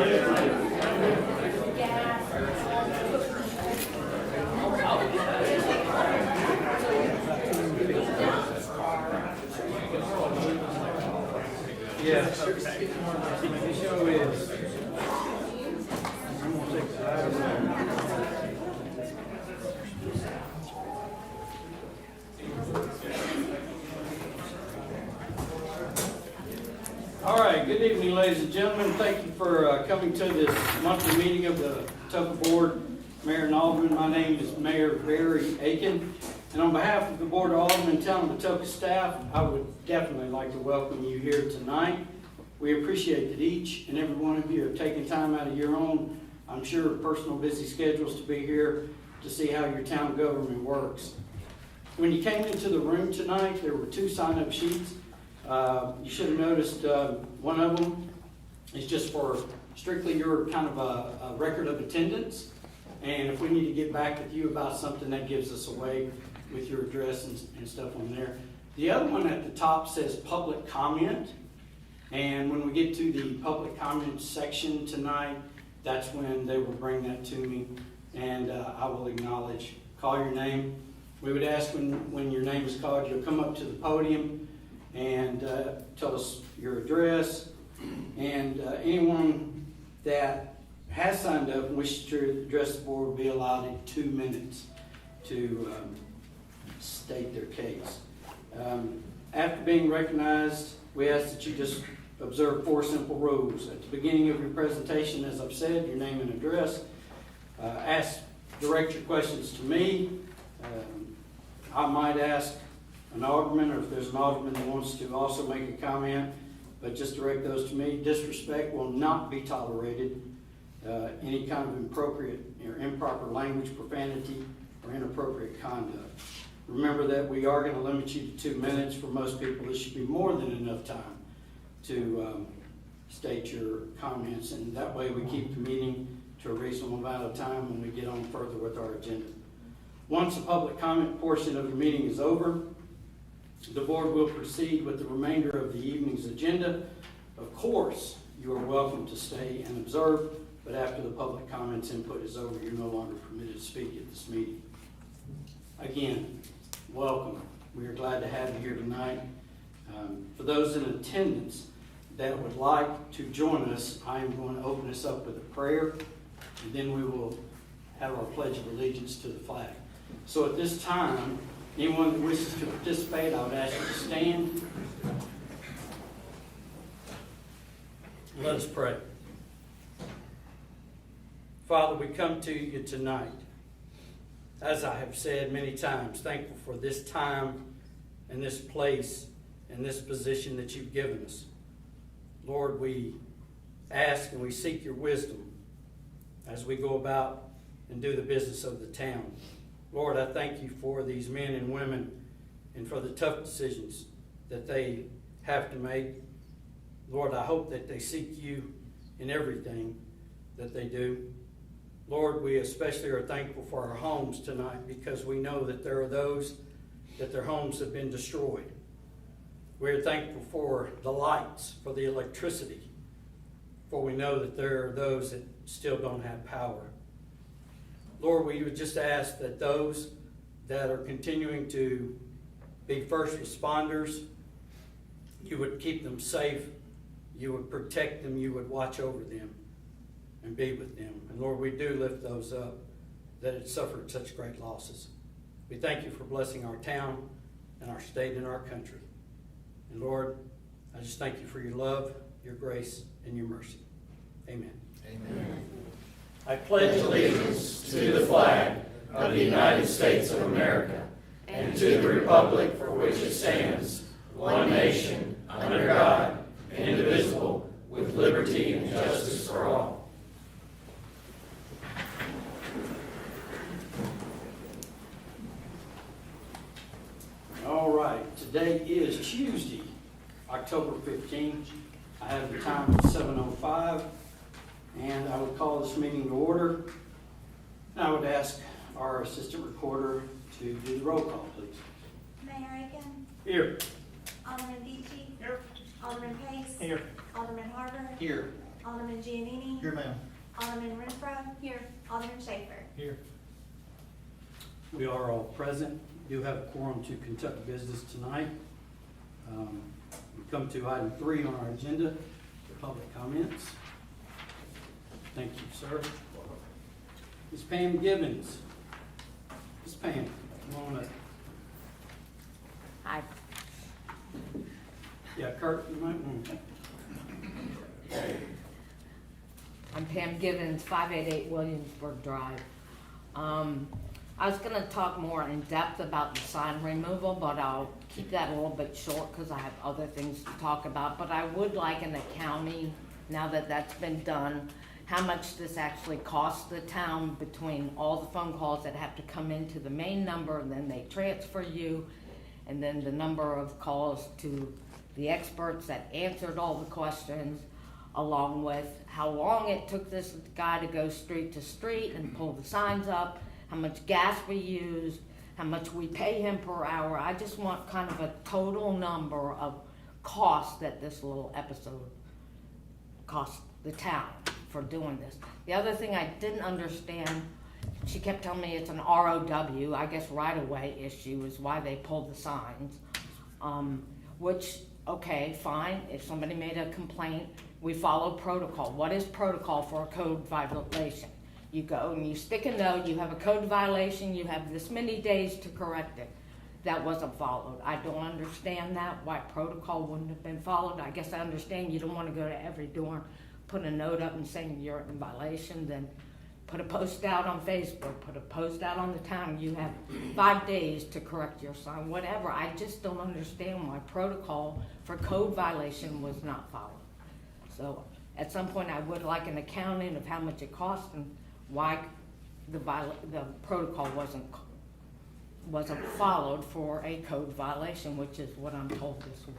Yeah, sure is. All right, good evening, ladies and gentlemen. Thank you for coming to this monthly meeting of the Atoka Board, Mayor and Alderman. My name is Mayor Barry Aiken, and on behalf of the Board of Aldermen and Town of Atoka staff, I would definitely like to welcome you here tonight. We appreciate that each and every one of you have taken time out of your own, I'm sure, personal busy schedules to be here to see how your town government works. When you came into the room tonight, there were 2 sign-up sheets. You should have noticed one of them is just for strictly your kind of a record of attendance. And if we need to get back with you about something, that gives us a way with your address and stuff on there. The other one at the top says public comment. And when we get to the public comment section tonight, that's when they will bring that to me, and I will acknowledge, call your name. We would ask when your name is called, you'll come up to the podium and tell us your address. And anyone that has signed up and wishes to address the board will be allotted 2 minutes to state their case. After being recognized, we ask that you just observe 4 simple rules. At the beginning of your presentation, as I've said, your name and address. Direct your questions to me. I might ask an alderman, or if there's an alderman that wants to also make a comment, but just direct those to me. Disrespect will not be tolerated. Any kind of inappropriate or improper language, profanity, or inappropriate conduct. Remember that we are going to limit you to 2 minutes. For most people, this should be more than enough time to state your comments, and that way we keep the meeting to a reasonable amount of time when we get on further with our agenda. Once the public comment portion of the meeting is over, the board will proceed with the remainder of the evening's agenda. Of course, you are welcome to stay and observe, but after the public comments input is over, you're no longer permitted to speak at this meeting. Again, welcome. We are glad to have you here tonight. For those in attendance that would like to join us, I am going to open this up with a prayer, and then we will have our Pledge of Allegiance to the flag. So at this time, anyone that wishes to participate, I would ask you to stand. Let us pray. Father, we come to you tonight, as I have said many times, thankful for this time and this place and this position that you've given us. Lord, we ask and we seek your wisdom as we go about and do the business of the town. Lord, I thank you for these men and women and for the tough decisions that they have to make. Lord, I hope that they seek you in everything that they do. Lord, we especially are thankful for our homes tonight, because we know that there are those that their homes have been destroyed. We're thankful for the lights, for the electricity, for we know that there are those that still don't have power. Lord, we would just ask that those that are continuing to be first responders, you would keep them safe, you would protect them, you would watch over them and be with them. And Lord, we do lift those up that had suffered such great losses. We thank you for blessing our town and our state and our country. And Lord, I just thank you for your love, your grace, and your mercy. Amen. Amen. I pledge allegiance to the flag of the United States of America and to the republic for which it stands, one nation, under God, indivisible, with liberty and justice for all. All right, today is Tuesday, October 15th. I have the time of 7:05, and I would call this meeting to order. And I would ask our assistant recorder to do the roll call, please. Mayor Aiken? Here. Alderman Beachy? Here. Alderman Pace? Here. Alderman Harder? Here. Alderman Giannini. Here, ma'am. Alderman Renfro. Here. Alderman Schaper. Here. We are all present. We do have a quorum to conduct business tonight. We come to item 3 on our agenda, the public comments. Thank you, sir. Ms. Pam Gibbons. Ms. Pam, come on up. Hi, Yeah, Kurt, you might want to. I'm Pam Gibbons, 588 Williamsburg Drive. I was gonna talk more in depth about the sign removal, but I'll keep that a little bit short because I have other things to talk about. But I would like an accounting, now that that's been done, how much this actually costs the town between all the phone calls that have to come into the main number, and then they transfer you, and then the number of calls to the experts that answered all the questions, along with how long it took this guy to go street to street and pull the signs up, how much gas we used, how much we pay him per hour. I just want kind of a total number of costs that this little episode cost the town for doing this. The other thing I didn't understand, she kept telling me it's an ROW, I guess right-of-way issue is why they pulled the signs, which, okay, fine, if somebody made a complaint, we follow protocol. What is protocol for a code violation? You go and you stick a note, you have a code violation, you have this many days to correct it. That wasn't followed. I don't understand that, why protocol wouldn't have been followed. I guess I understand you don't want to go to every door, put a note up and saying you're in violation, then put a post out on Facebook, put a post out on the town, you have 5 days to correct your sign, whatever. I just don't understand why protocol for code violation was not followed. So at some point I would like an accounting of how much it cost and why the protocol wasn't followed for a code violation, which is what I'm told this was.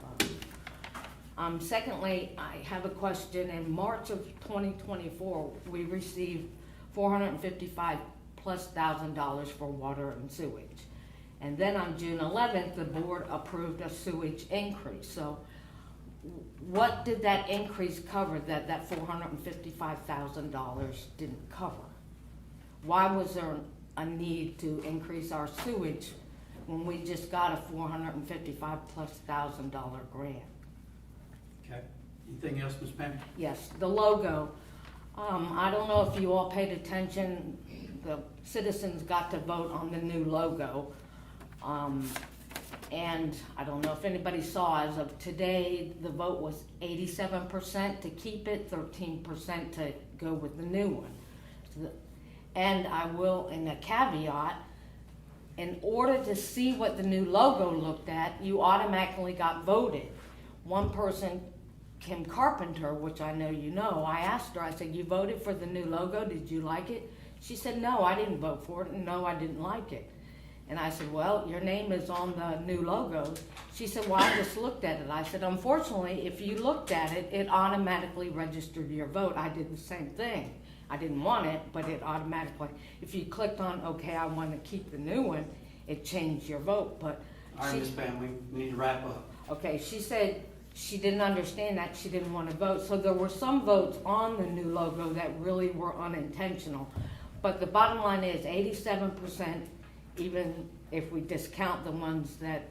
Secondly, I have a question. In March of 2024, we received $455,000+ for water and sewage. And then on June 11th, the board approved a sewage increase. So what did that increase cover that $455,000 didn't cover? Why was there a need to increase our sewage when we just got a $455,000+ grant? Okay. Anything else, Ms. Pam? Yes, the logo. I don't know if you all paid attention. The citizens got to vote on the new logo. And I don't know if anybody saw, as of today, the vote was 87% to keep it, 13% to go with the new one. And I will, in a caveat, in order to see what the new logo looked at, you automatically got voted. One person, Kim Carpenter, which I know you know, I asked her, I said, you voted for the new logo, did you like it? She said, no, I didn't vote for it, and no, I didn't like it. And I said, well, your name is on the new logo. She said, well, I just looked at it. I said, unfortunately, if you looked at it, it automatically registered your vote. I did the same thing. I didn't want it, but it automatically, if you clicked on, okay, I want to keep the new one, it changed your vote. But All right, Ms. Pam, we need to wrap up. okay, she said she didn't understand that, she didn't want to vote. So there were some votes on the new logo that really were unintentional. But the bottom line is 87%, even if we discount the ones that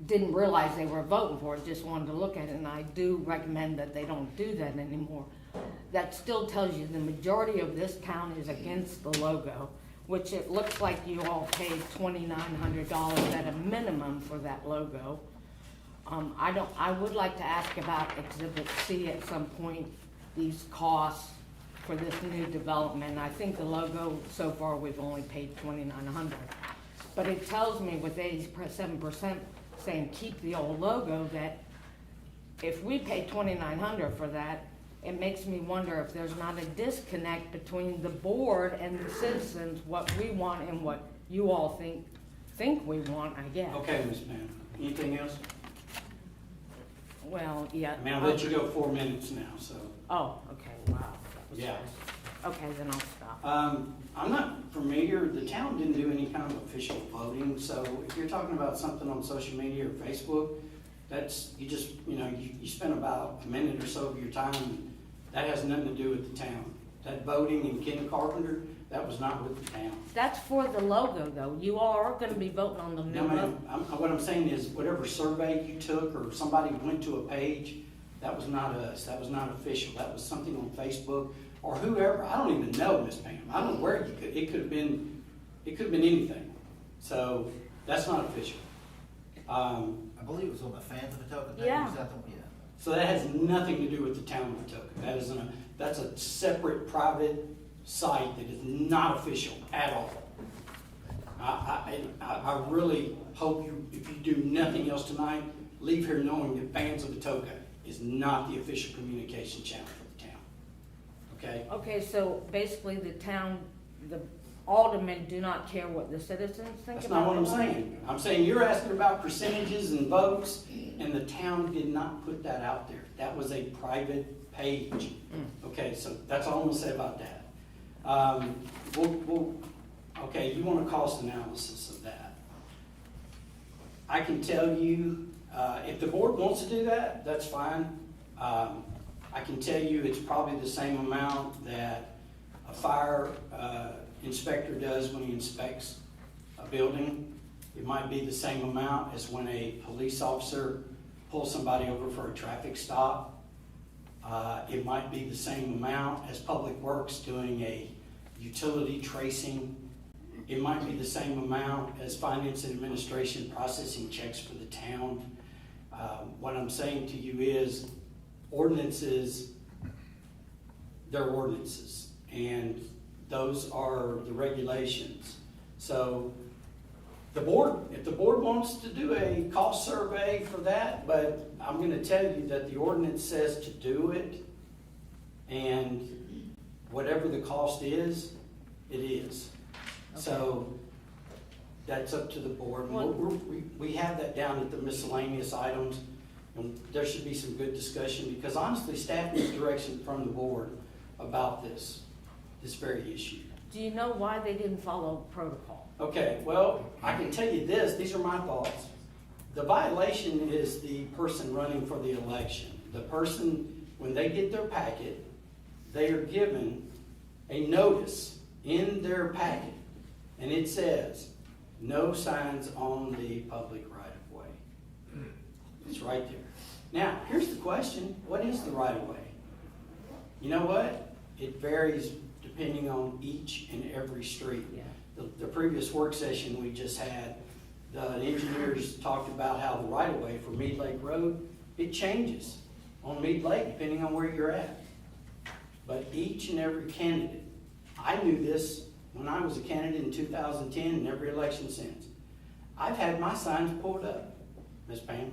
didn't realize they were voting for it, just wanted to look at it, and I do recommend that they don't do that anymore. That still tells you the majority of this town is against the logo, which it looks like you all paid $2,900 at a minimum for that logo. I would like to ask about Exhibit C at some point, these costs for this new development. I think the logo, so far, we've only paid $2,900. But it tells me with 87% saying keep the old logo, that if we pay $2,900 for that, it makes me wonder if there's not a disconnect between the board and the citizens, what we want and what you all think we want, I guess. Okay, Ms. Pam. Anything else? Well, yeah. I mean, I'll let you go 4 minutes now, so. Oh, okay, wow. That was Yeah. fast. Okay, then I'll stop. I'm not familiar, the town didn't do any kind of official voting, so if you're talking about something on social media or Facebook, that's, you just, you spend about a minute or so of your time That has nothing to do with the town. That voting in Ken Carpenter, that was not with the town. That's for the logo, though. You all are gonna be voting on the new No, logo. ma'am, what I'm saying is whatever survey you took or somebody went to a page, that was not us. That was not official. That was something on Facebook or whoever. I don't even know, Miss Pam. I don't know where you could, it could have been anything. So that's not official. I believe it was on the Fans of Atoka page. Yeah. Is that the one? Yeah. So that has nothing to do with the town of Atoka. That's a separate private site that is not official at all. I really hope you, if you do nothing else tonight, leave here knowing that Fans of Atoka is not the official communication channel for the town. Okay? Okay, so basically the town, the aldermen do not care what the citizens think That's about not what I'm it? saying. I'm saying you're asking about percentages and votes, and the town did not put that out there. That was a private page. Okay, so that's all I'm gonna say about that. Okay, you want a cost analysis of that. I can tell you, if the board wants to do that, that's fine. I can tell you it's probably the same amount that a fire inspector does when he inspects a building. It might be the same amount as when a police officer pulls somebody over for a traffic stop. It might be the same amount as Public Works doing a utility tracing. It might be the same amount as Finance and Administration processing checks for the town. What I'm saying to you is ordinances, they're ordinances, and those are the regulations. So the board, if the board wants to do a cost survey for that, but I'm gonna tell you that the ordinance says to do it, and whatever the cost is, it is. So that's up to the board. We have that down at the miscellaneous items, and there should be some good discussion, because honestly, staff needs direction from the board about this very issue. Do you know why they didn't follow protocol? Okay, well, I can tell you this, these are my thoughts. The violation is the person running for the election. The person, when they get their packet, they are given a notice in their packet, and it says, no signs on the public right-of-way. It's right there. Now, here's the question, what is the right-of-way? You know what? It varies depending on each and every street. Yeah. The previous work session we just had, the engineers talked about how the right-of-way for Mead Lake Road, it changes on Mead Lake depending on where you're at. But each and every candidate, I knew this when I was a candidate in 2010 and every election since. I've had my signs pulled up, Ms. Pam.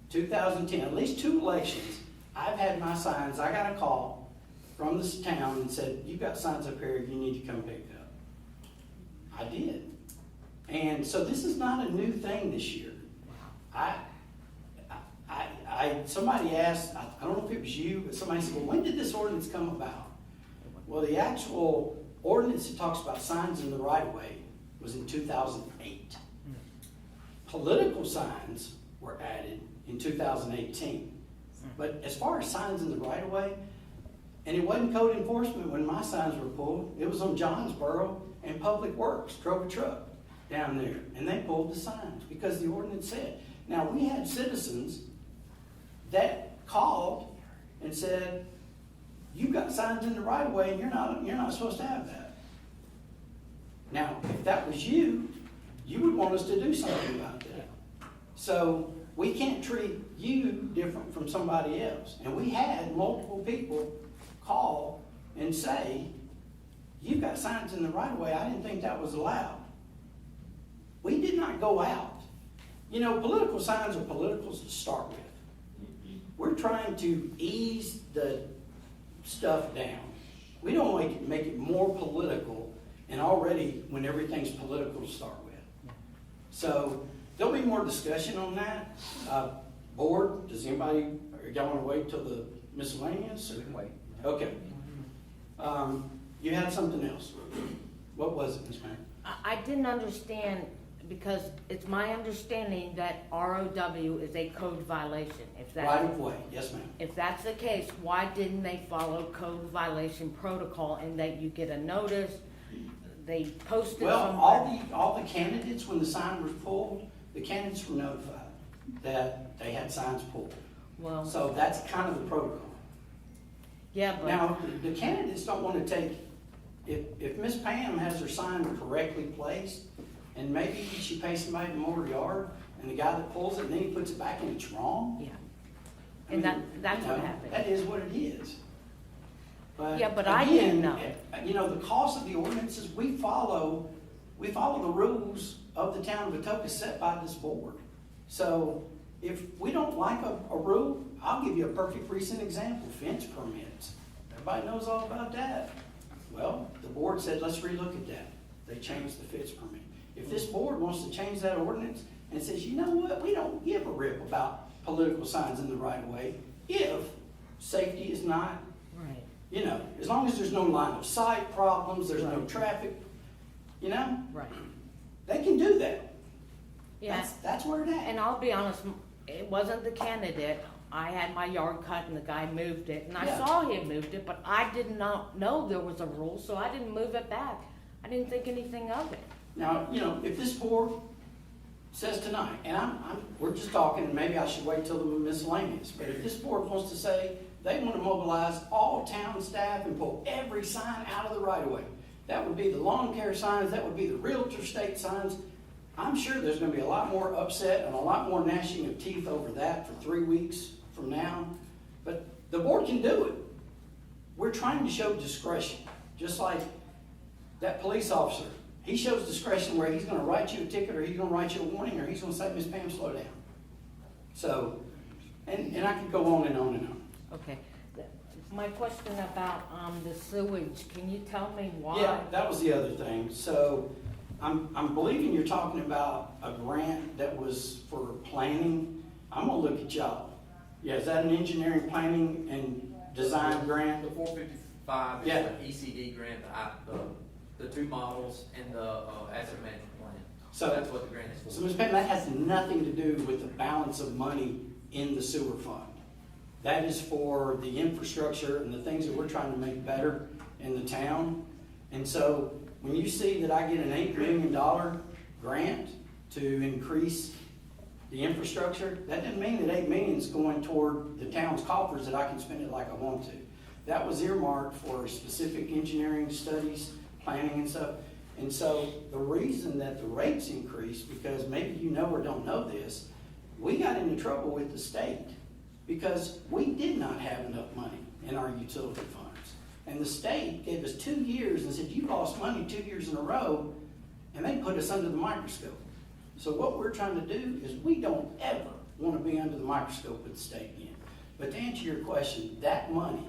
2010, at least 2 elections, I've had my signs, I got a call from this town and said, you've got signs up here, you need to come pick up. I did. And so this is not a new thing this year. Somebody asked, I don't know if it was you, but somebody said, well, when did this ordinance come about? Well, the actual ordinance that talks about signs in the right-of-way was in 2008. Political signs were added in 2018. But as far as signs in the right-of-way, and it wasn't code enforcement when my signs were pulled, it was on Johnsboro, and Public Works drove a truck down there, and they pulled the signs because the ordinance said. Now, we had citizens that called and said, you've got signs in the right of way and you're not supposed to have that. Now, if that was you, you would want us to do something about that. So we can't treat you different from somebody else. And we had multiple people call and say, you've got signs in the right of way, I didn't think that was allowed. We did not go out. You know, political signs are politicals to start with. We're trying to ease the stuff down. We don't make it more political, and already when everything's political to start with. So there'll be more discussion on that. Board, does anybody, or y'all want to wait till the miscellaneous? Or? Wait. Okay. You had something else. What was it, Ms. May? I didn't understand, because it's my understanding that ROW is a code violation. If Right that, of way, yes, ma'am. if that's the case, why didn't they follow code violation protocol and that you get a notice, they posted Well, somewhere? all the candidates, when the sign was pulled, the candidates were notified that they had signs pulled. Well, So that's kind of the protocol. yeah, but, Now, the candidates don't want to take, if Miss Pam has her sign correctly placed, and maybe she pays somebody to mow her yard, and the guy that pulls it, and then he puts it back and it's wrong. yeah. I And mean, that's you what know, happened. That is what it is. Yeah, but I didn't know. You know, the cost of the ordinances, we follow the rules of the town of Atoka set by this board. So if we don't like a rule, I'll give you a perfect recent example, fence permits. Everybody knows all about that. Well, the board said, let's relook at that. They changed the fence permit. If this board wants to change that ordinance and says, you know what, we don't give a rip about political signs in the right of way if safety is not, Right. you know, as long as there's no line of sight problems, there's no Right. traffic, you know, Right. they can do that. Yeah, That's where it at. and I'll be honest, it wasn't the candidate. I had my yard cut and the guy moved it, and I Yeah. saw him moved it, but I did not know there was a rule, so I didn't move it back. I didn't think anything of it. Now, you know, if this board says tonight, and we're just talking, and maybe I should wait till the miscellaneous, but if this board wants to say they want to mobilize all town staff and pull every sign out of the right of way, that would be the lawn care signs, that would be the realtor state signs. I'm sure there's gonna be a lot more upset and a lot more gnashing of teeth over that for 3 weeks from now, but the board can do it. We're trying to show discretion, just like that police officer. He shows discretion where he's gonna write you a ticket, or he's gonna write you a warning, or he's gonna say, Miss Pam, slow down. So, and I could go on and on and on. Okay. My question about, the sewage, can you tell me why? Yeah, that was the other thing. So, I'm believing you're talking about a grant that was for planning. I'm gonna look at y'all. Yeah, is that an engineering, planning, and design grant? The 455 is Yeah. the ECD grant, the two models and the asset management plan. So- That's what the grant is So, for. Ms. Pam, that has nothing to do with the balance of money in the sewer fund. That is for the infrastructure and the things that we're trying to make better in the town. And so, when you see that I get an $8 million grant to increase the infrastructure, that doesn't mean that $8 million is going toward the town's coffers that I can spend it like I want to. That was earmarked for specific engineering studies, planning and stuff. And so the reason that the rates increased, because maybe you know or don't know this, we got into trouble with the state because we did not have enough money in our utility funds. And the state gave us 2 years and said, you lost money 2 years in a row, and they put us under the microscope. So what we're trying to do is we don't ever want to be under the microscope with the state again. But to answer your question, that money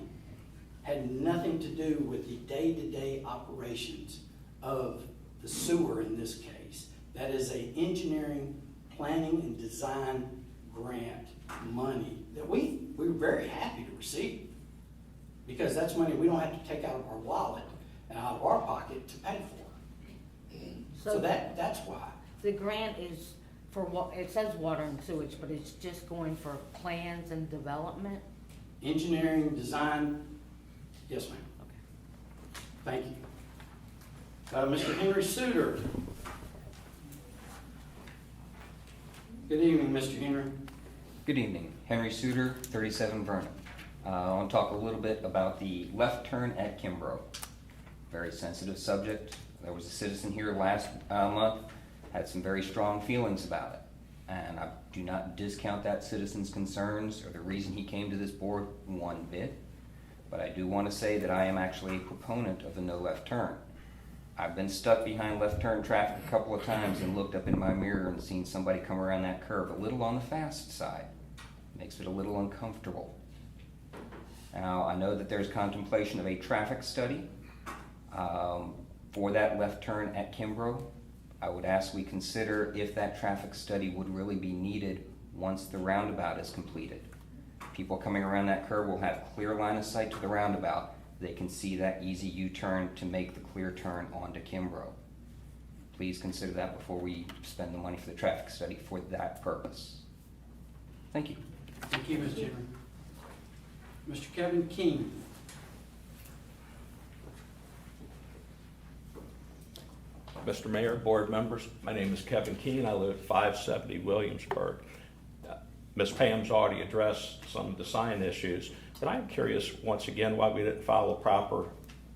had nothing to do with the day-to-day operations of the sewer in this case. That is a engineering, planning, and design grant money that we were very happy to receive, because that's money we don't have to take out of our wallet and out of our pocket to pay for. So that's why. The grant is for what, it says water and sewage, but it's just going for plans and development? Engineering, design, yes, ma'am. Okay. Thank you. Mr. Henry Suter. Good evening, Mr. Henry. Good evening. Henry Suter, 37 Vernon. I want to talk a little bit about the left turn at Kimbrough. Very sensitive subject. There was a citizen here last month, had some very strong feelings about it. And I do not discount that citizen's concerns or the reason he came to this board one bit. But I do want to say that I am actually a proponent of the no left turn. I've been stuck behind left turn traffic a couple of times and looked up in my mirror and seen somebody come around that curve a little on the fast side. Makes it a little uncomfortable. Now, I know that there's contemplation of a traffic study for that left turn at Kimbrough. I would ask we consider if that traffic study would really be needed once the roundabout is completed. People coming around that curve will have clear line of sight to the roundabout. They can see that easy U-turn to make the clear turn onto Kimbrough. please consider that before we spend the money for the traffic study for that purpose. Thank you. Thank you, Mr. Chairman. Mr. Kevin King. Mr. Mayor, board members, my name is Kevin Keene. I live at 570 Williamsburg. Ms. Pam's already addressed some of the sign issues, but I'm curious once again why we didn't follow proper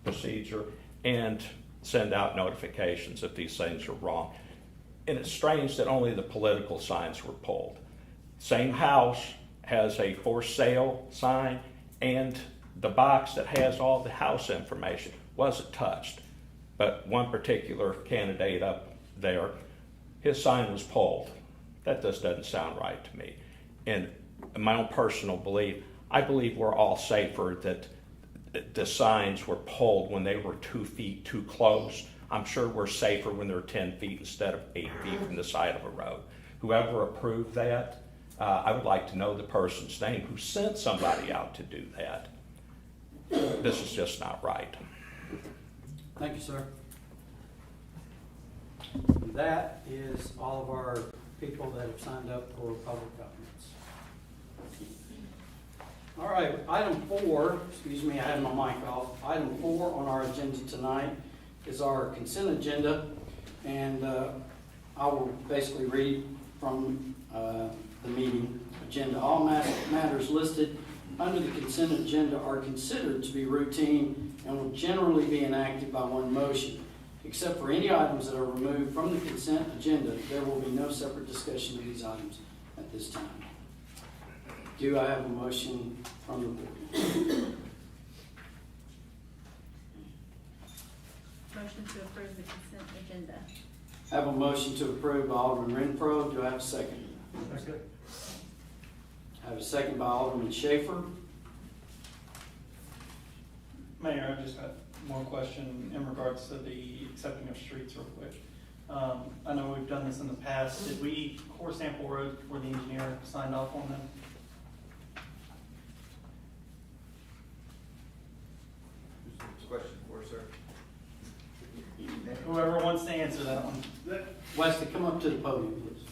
procedure and send out notifications if these things are wrong. And it's strange that only the political signs were pulled. Same house has a for sale sign, and the box that has all the house information wasn't touched. But one particular candidate up there, his sign was pulled. That just doesn't sound right to me. And in my own personal belief, I believe we're all safer that the signs were pulled when they were 2 feet too close. I'm sure we're safer when they're 10 feet instead of 8 feet from the side of a road. Whoever approved that, I would like to know the person's name who sent somebody out to do that. This is just not right. Thank you, sir. That is all of our people that have signed up for public comments. All right, item 4, excuse me, I had my mic off. Item 4 on our agenda tonight is our consent agenda, and I will basically read from the meeting agenda. All matters listed under the consent agenda are considered to be routine and will generally be enacted by one motion. Except for any items that are removed from the consent agenda, there will be no separate discussion of these items at this time. Do I have a motion from the board? Motion to approve the consent agenda. I have a motion to approve by Alderman Renfro. Do I have a second? Second. I have a second by Alderman Schaefer. Mayor, I just have one question in regards to the accepting of streets real quick. I know we've done this in the past. Did we core sample roads before the engineer signed off on them? Question for sir. Whoever wants to answer that one. Wesley, come up to the podium, please.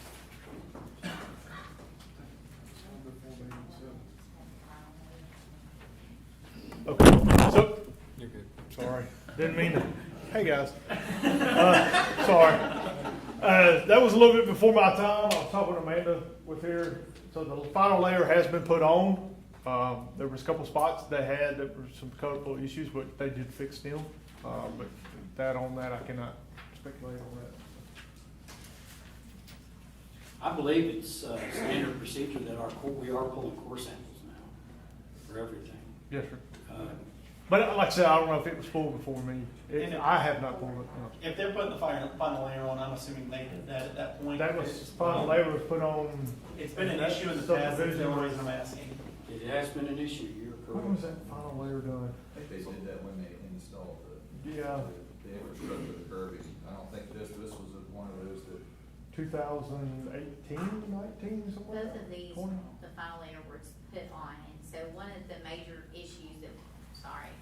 Okay, so, you're good. Sorry, didn't mean to. Hey, guys. Sorry. That was a little bit before my time. I was talking to Amanda with here. So the final layer has been put on. There was a couple spots they had that were some colorful issues, but they did fix them. But that on that, I cannot speculate on that. I believe it's standard procedure that we are pulling core samples now for everything. Yes, sir. Uh, But like I said, I don't know if it was pulled before me. I have not pulled it. No. If they're putting the final layer on, I'm assuming they did that at that point. That was final layer was put on. It's been an issue in the past. That's the only reason I'm asking. It has been an issue, you're When was correct. that final layer done? I think they did that when they installed Yeah. the infrastructure, the curbing. I don't think this was one of those that. 2018, 19, something like Both that? of these, 20? the final layer was put on, and so one of the major issues that, sorry,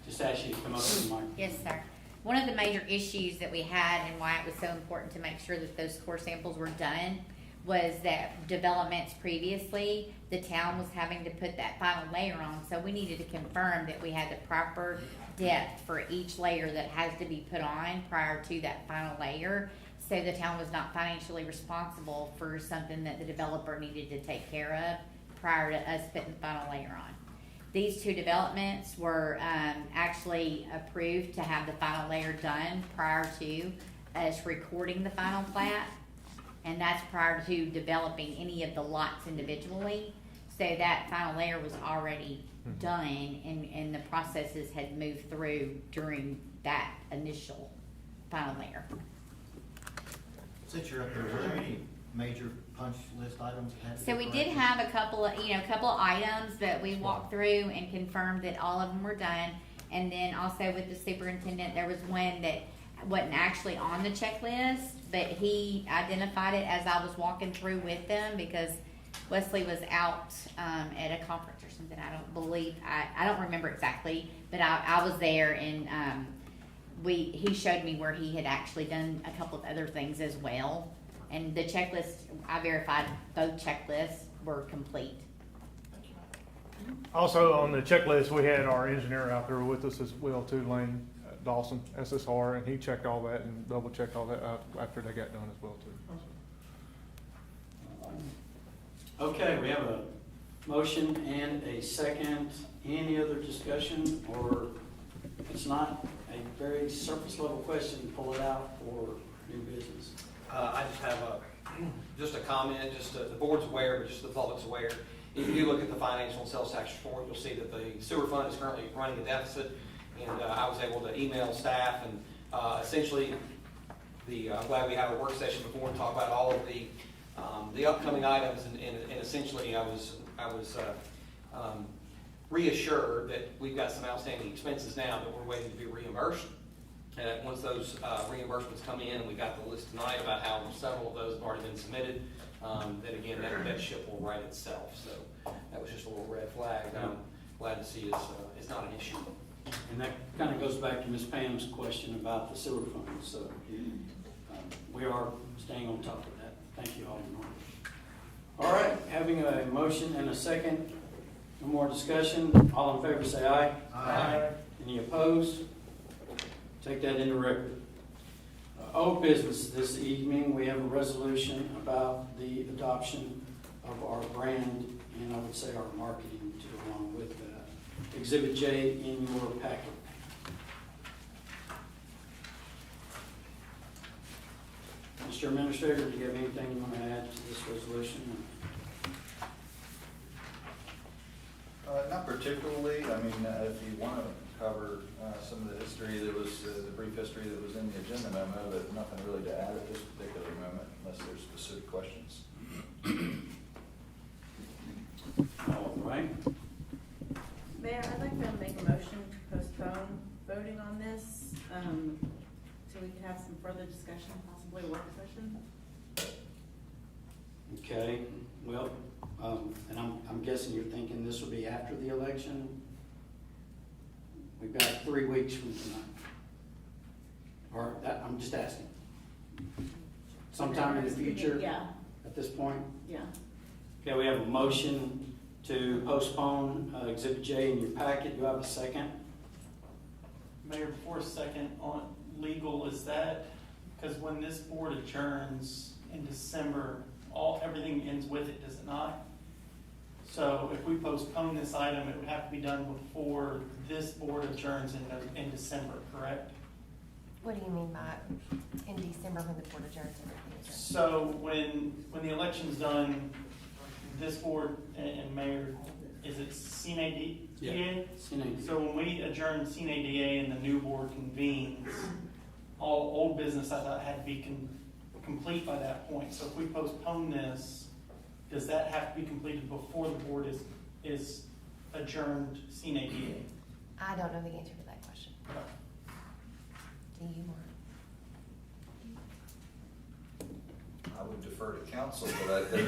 Just ask you to come up to the mic. yes, sir. One of the major issues that we had and why it was so important to make sure that those core samples were done was that developments previously, the town was having to put that final layer on. So we needed to confirm that we had the proper depth for each layer that has to be put on prior to that final layer. So the town was not financially responsible for something that the developer needed to take care of prior to us putting the final layer on. These two developments were actually approved to have the final layer done prior to us recording the final plat. And that's prior to developing any of the lots individually. So that final layer was already done and the processes had moved through during that initial final layer. Since you're up there, were there any major punch list items that had to be So we did corrected? have a couple of items that we walked through and confirmed that all of them were done. And then also with the superintendent, there was one that wasn't actually on the checklist, but he identified it as I was walking through with them because Wesley was out at a conference or something. I don't remember exactly, but I was there and he showed me where he had actually done a couple of other things as well. And the checklist, I verified both checklists were complete. Also, on the checklist, we had our engineer out there with us as well too, Lane Dawson, SSR, and he checked all that and double checked all that out after they got done as well too. Okay, we have a motion and a second. Any other discussion, or if it's not a very surface level question, pull it out for new business? I just have just a comment, the board's aware, but just the public's aware. If you look at the financial and sales tax report, you'll see that the sewer fund is currently running a deficit. And I was able to email staff and essentially, I'm glad we had a work session before and talk about all of the upcoming items. And essentially, I was reassured that we've got some outstanding expenses now that we're waiting to be reimbursed. And once those reimbursements come in, and we got the list tonight about how several of those have already been submitted, then again, that ship will right itself. So that was just a little red flag. I'm glad to see it's not an issue. And that kind of goes back to Ms. Pam's question about the sewer fund. So we are staying on top of that. Thank you, Alderman. All right, having a motion and a second. No more discussion. All in favor say aye. Aye. Any opposed? Take that into record. Old business this evening, we have a resolution about the adoption of our brand and I would say our marketing to go along with that. Exhibit J in your packet. Mr. Administrator, do you have anything you want to add to this resolution? Not particularly. I mean, if you want to cover some of the history that was, the brief history that was in the agenda memo, but nothing really to add at this particular moment unless there's specific questions. All right. Mayor, I'd like to make a motion to postpone voting on this, so we can have some further discussion, possibly a work session. Okay, well, and I'm guessing you're thinking this will be after the election? We've got 3 weeks from tonight. Or that, I'm just asking. Sometime in the future? Yeah, At this point? yeah. Okay, we have a motion to postpone Exhibit J in your packet. Do I have a second? Mayor, before a second, on legal, is that, because when this board adjourns in December, everything ends with it, does it not? So if we postpone this item, it would have to be done before this board adjourns in December, correct? What do you mean by in December when the board adjourns? So when the election's done, this board and mayor, is it CNADA? Yeah, CNADA. So when we adjourn CNADA and the new board convenes, all old business I thought had to be complete by that point. So if we postpone this, does that have to be completed before the board is adjourned CNADA? I don't know the answer to that question. Do you, Mark? I would defer to council, but there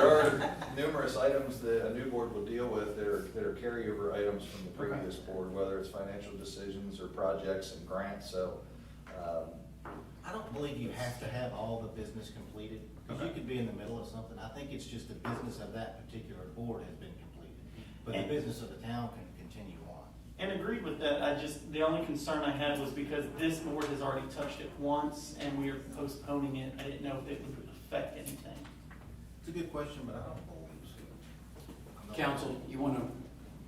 are numerous items that a new board will deal with that are carryover items from the previous board, whether it's financial decisions or projects and grants. So I don't believe you have to have all the business completed, because you could be in the middle of something. I think it's just the business of that particular board has been completed, but the business of the town can continue on. And agreed with that. The only concern I had was because this board has already touched it once and we are postponing it. I didn't know if it would affect anything. It's a good question, but I don't believe so. Council, you want to?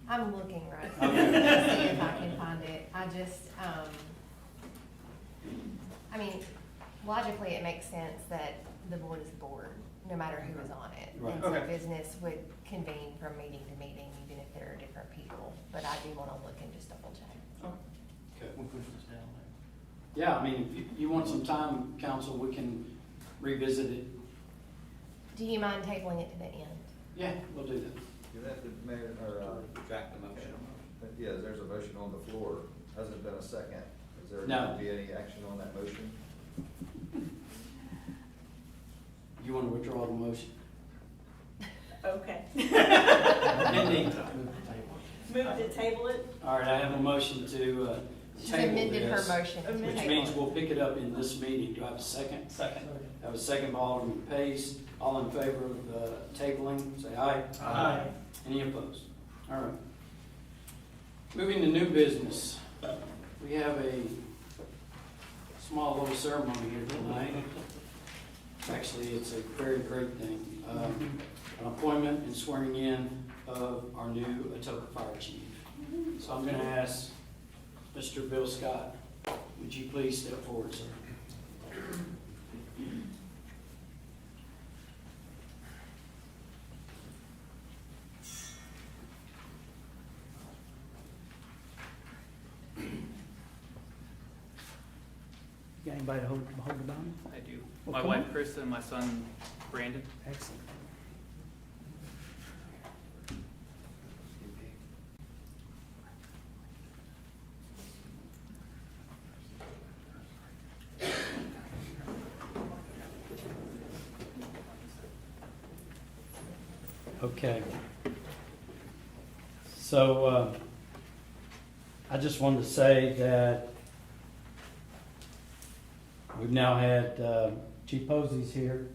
I'm looking right Okay. now to see if I can find it. I just, I mean, logically, it makes sense that the board is the board, no matter who is on it. Right. And so Okay. business would convene from meeting to meeting, even if there are different people. But I do want to look and just double check. Okay. We'll push this down there. Yeah, I mean, if you want some time, council, we can revisit it. Do you mind tabling it to the end? Yeah, we'll do that. you have to, Mayor, or Retract the motion. yeah, there's a motion on the floor. Hasn't been a second. Is there No. going to be any action on that motion? You want to withdraw the motion? Okay. Indeed. Move to table it. All right, I have a motion to She's table amended her this, motion to which table means it. we'll pick it up in this meeting. Do I have a second? Second. I have a second by Alderman Pace. All in favor of tabling, say aye. Aye. Any opposed? All right. Moving to new business. We have a small little ceremony here tonight. Actually, it's a very great thing. An appointment and swearing in of our new Atoka Fire Chief. So I'm going to ask Mr. Bill Scott, would you please step forward, sir? Got anybody to hold the Bible? I do. Well, My come wife on. Krista and my son Brandon. Excellent. Okay. So, I just wanted to say that we've now had Chief Posey's here,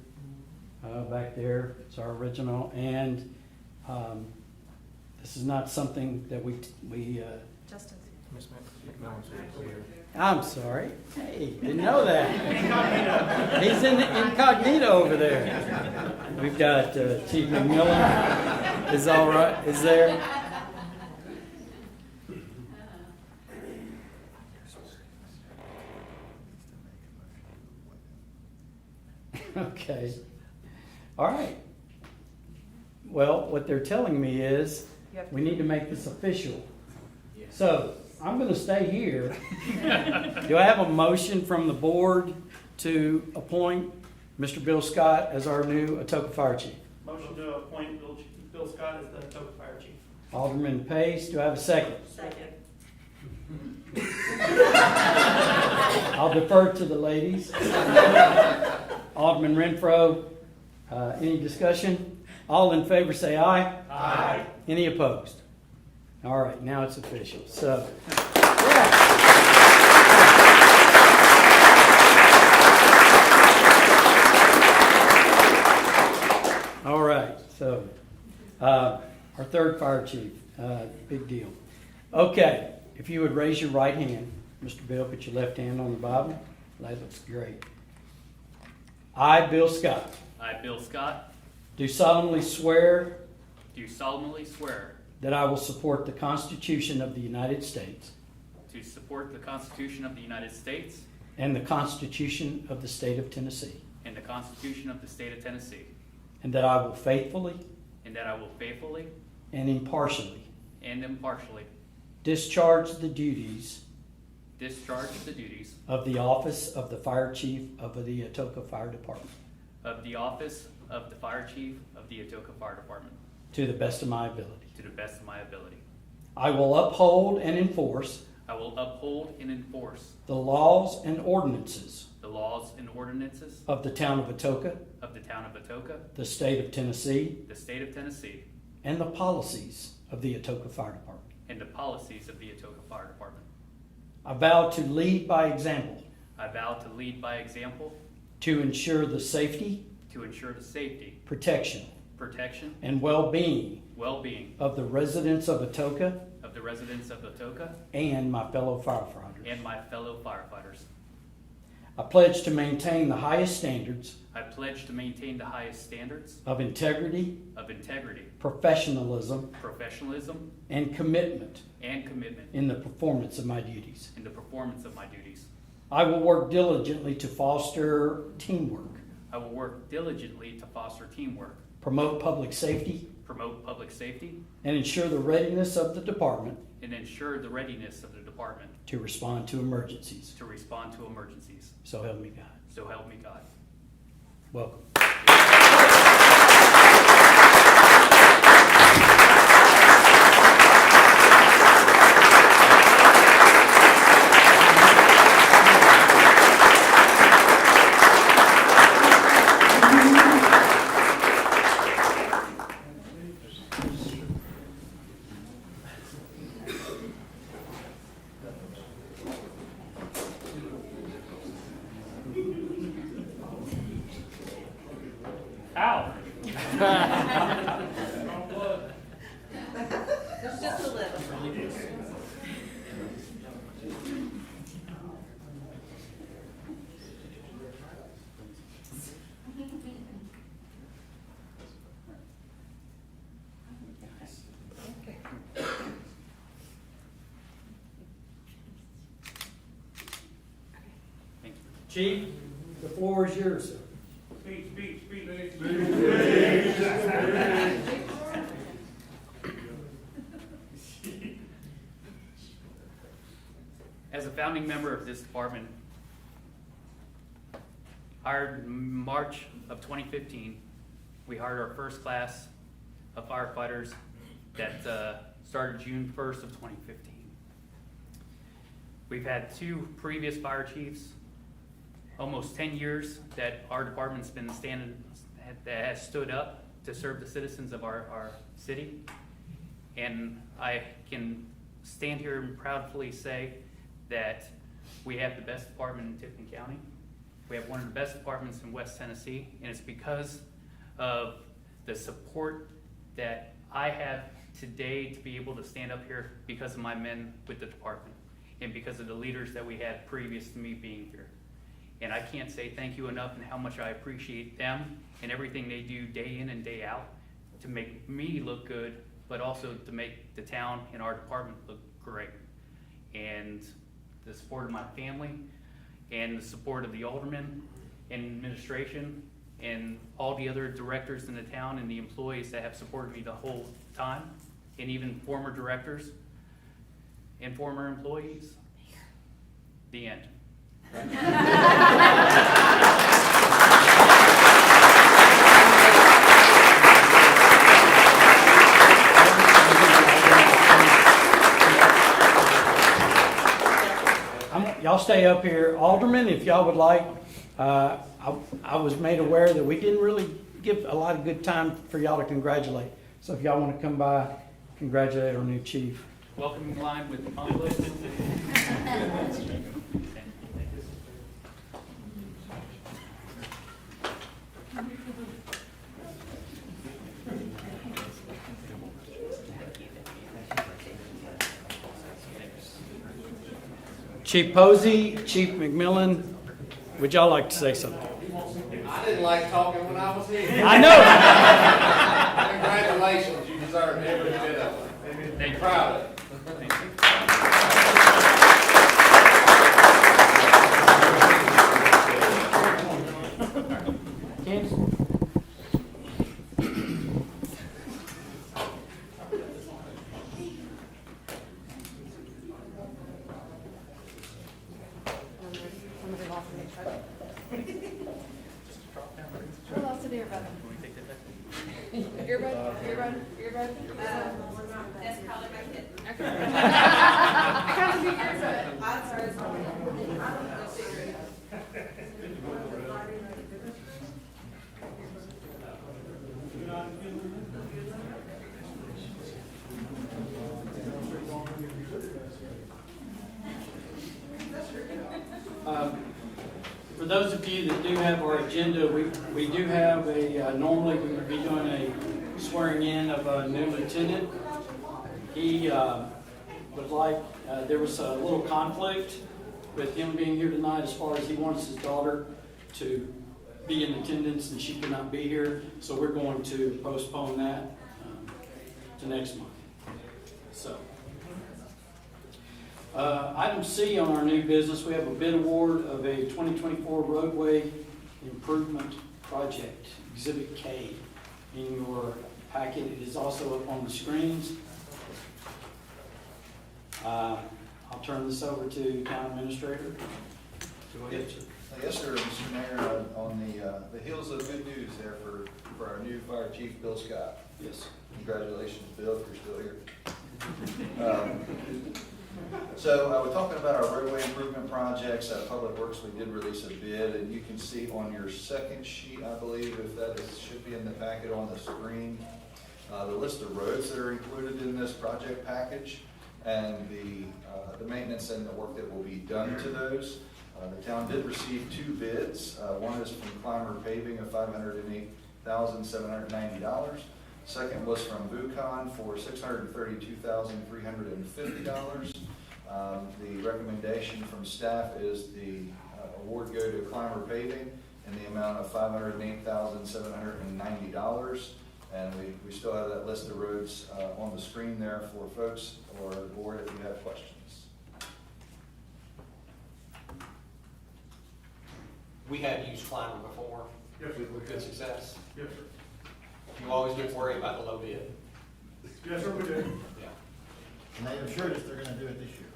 back there. It's our original, and this is not something that we Justin's. I'm sorry. Hey, didn't know that. He's in incognito over there. We've got Chief McMillan is all right, is there. Okay. All right. Well, what they're telling me is we need to make this official. So I'm going to stay here. Do I have a motion from the board to appoint Mr. Bill Scott as our new Atoka Fire Chief? Motion to appoint Bill Scott as the Atoka Fire Chief. Alderman Pace, do I have a second? Second. I'll defer to the ladies. Alderman Renfro, any discussion? All in favor say aye. Aye. Any opposed? All right, now it's official. So, all right, so our third fire chief, big deal. Okay, if you would raise your right hand, Mr. Bill, put your left hand on the Bible. That looks great. I, Bill Scott, I, Bill Scott, do solemnly swear do solemnly swear that I will support the Constitution of the United States to support the Constitution of the United States and the Constitution of the State of Tennessee, and the Constitution of the State of Tennessee, and that I will faithfully and that I will faithfully and impartially and impartially discharge the duties discharge the duties of the office of the Fire Chief of the Atoka Fire Department of the office of the Fire Chief of the Atoka Fire Department to the best of my ability. to the best of my ability. I will uphold and enforce I will uphold and enforce the laws and ordinances the laws and ordinances of the town of Atoka, of the town of Atoka, the state of Tennessee, the state of Tennessee, and the policies of the Atoka Fire Department. and the policies of the Atoka Fire Department. I vow to lead by example, I vow to lead by example, to ensure the safety, to ensure the safety, protection, protection, and well-being well-being of the residents of Atoka of the residents of Atoka and my fellow firefighters. and my fellow firefighters. I pledge to maintain the highest standards I pledge to maintain the highest standards of integrity, of integrity, professionalism, professionalism, and commitment and commitment in the performance of my duties. in the performance of my duties. I will work diligently to foster teamwork, I will work diligently to foster teamwork, promote public safety, promote public safety, and ensure the readiness of the department and ensure the readiness of the department to respond to emergencies. to respond to emergencies. So help me God. So help me God. Welcome. Chief, the floor is yours, sir. As a founding member of this department, hired in March of 2015, we hired our first class of firefighters that started June 1st of 2015. We've had 2 previous fire chiefs, almost 10 years that our department's been that has stood up to serve the citizens of our city. And I can stand here and proudly say that we have the best department in Tiffin County. We have one of the best departments in West Tennessee, and it's because of the support that I have today to be able to stand up here because of my men with the department and because of the leaders that we had previous to me being here. And I can't say thank you enough and how much I appreciate them and everything they do day in and day out to make me look good, but also to make the town and our department look great. And the support of my family and the support of the alderman and administration and all the other directors in the town and the employees that have supported me the whole time, and even former directors and former employees. The end. Y'all stay up here. Alderman, if y'all would like, I was made aware that we didn't really give a lot of good time for y'all to congratulate. So if y'all want to come by, congratulate our new chief. Welcome in line with the conflict. Chief Posey, Chief McMillan, would y'all like to say something? I didn't like talking when I was here. I know. Congratulations, you deserve every bit of it. Be proud of it. That's probably my kid. Okay. I kind of figured it. Odds are it's probably. I don't know. Figure it For those of you that do have our agenda, we do have normally we would be doing a swearing in of a new lieutenant. He would like, there was a little conflict with him being here tonight as far as he wants his daughter to be in attendance and she could not be here. So we're going to postpone that to next month. So. Item C on our new business, we have a bid award of a 2024 roadway improvement project, Exhibit K, in your packet. It is also up on the screens. I'll turn this over to Town Administrator. Go ahead, sir. Yes, sir, Mr. Mayor, on the heels of good news there for our new Fire Chief, Bill Scott. Yes. Congratulations, Bill, if you're still here. So we're talking about our roadway improvement projects. Public Works, we did release a bid, and you can see on your second sheet, I believe, if that should be in the packet on the screen, the list of roads that are included in this project package and the maintenance and the work that will be done to those. The town did receive 2 bids. One is from Climber Paving of $508,790. Second was from Vucon for $632,350. The recommendation from staff is the award go to Climber Paving in the amount of $508,790. And we still have that list of roads on the screen there for folks or the board if you have questions. we have used Climber before Yes, sir. with good success. Yes, sir. You always get worried about the low bid. Yes, sir, we do. Yeah. And they assured us they're gonna do it this year,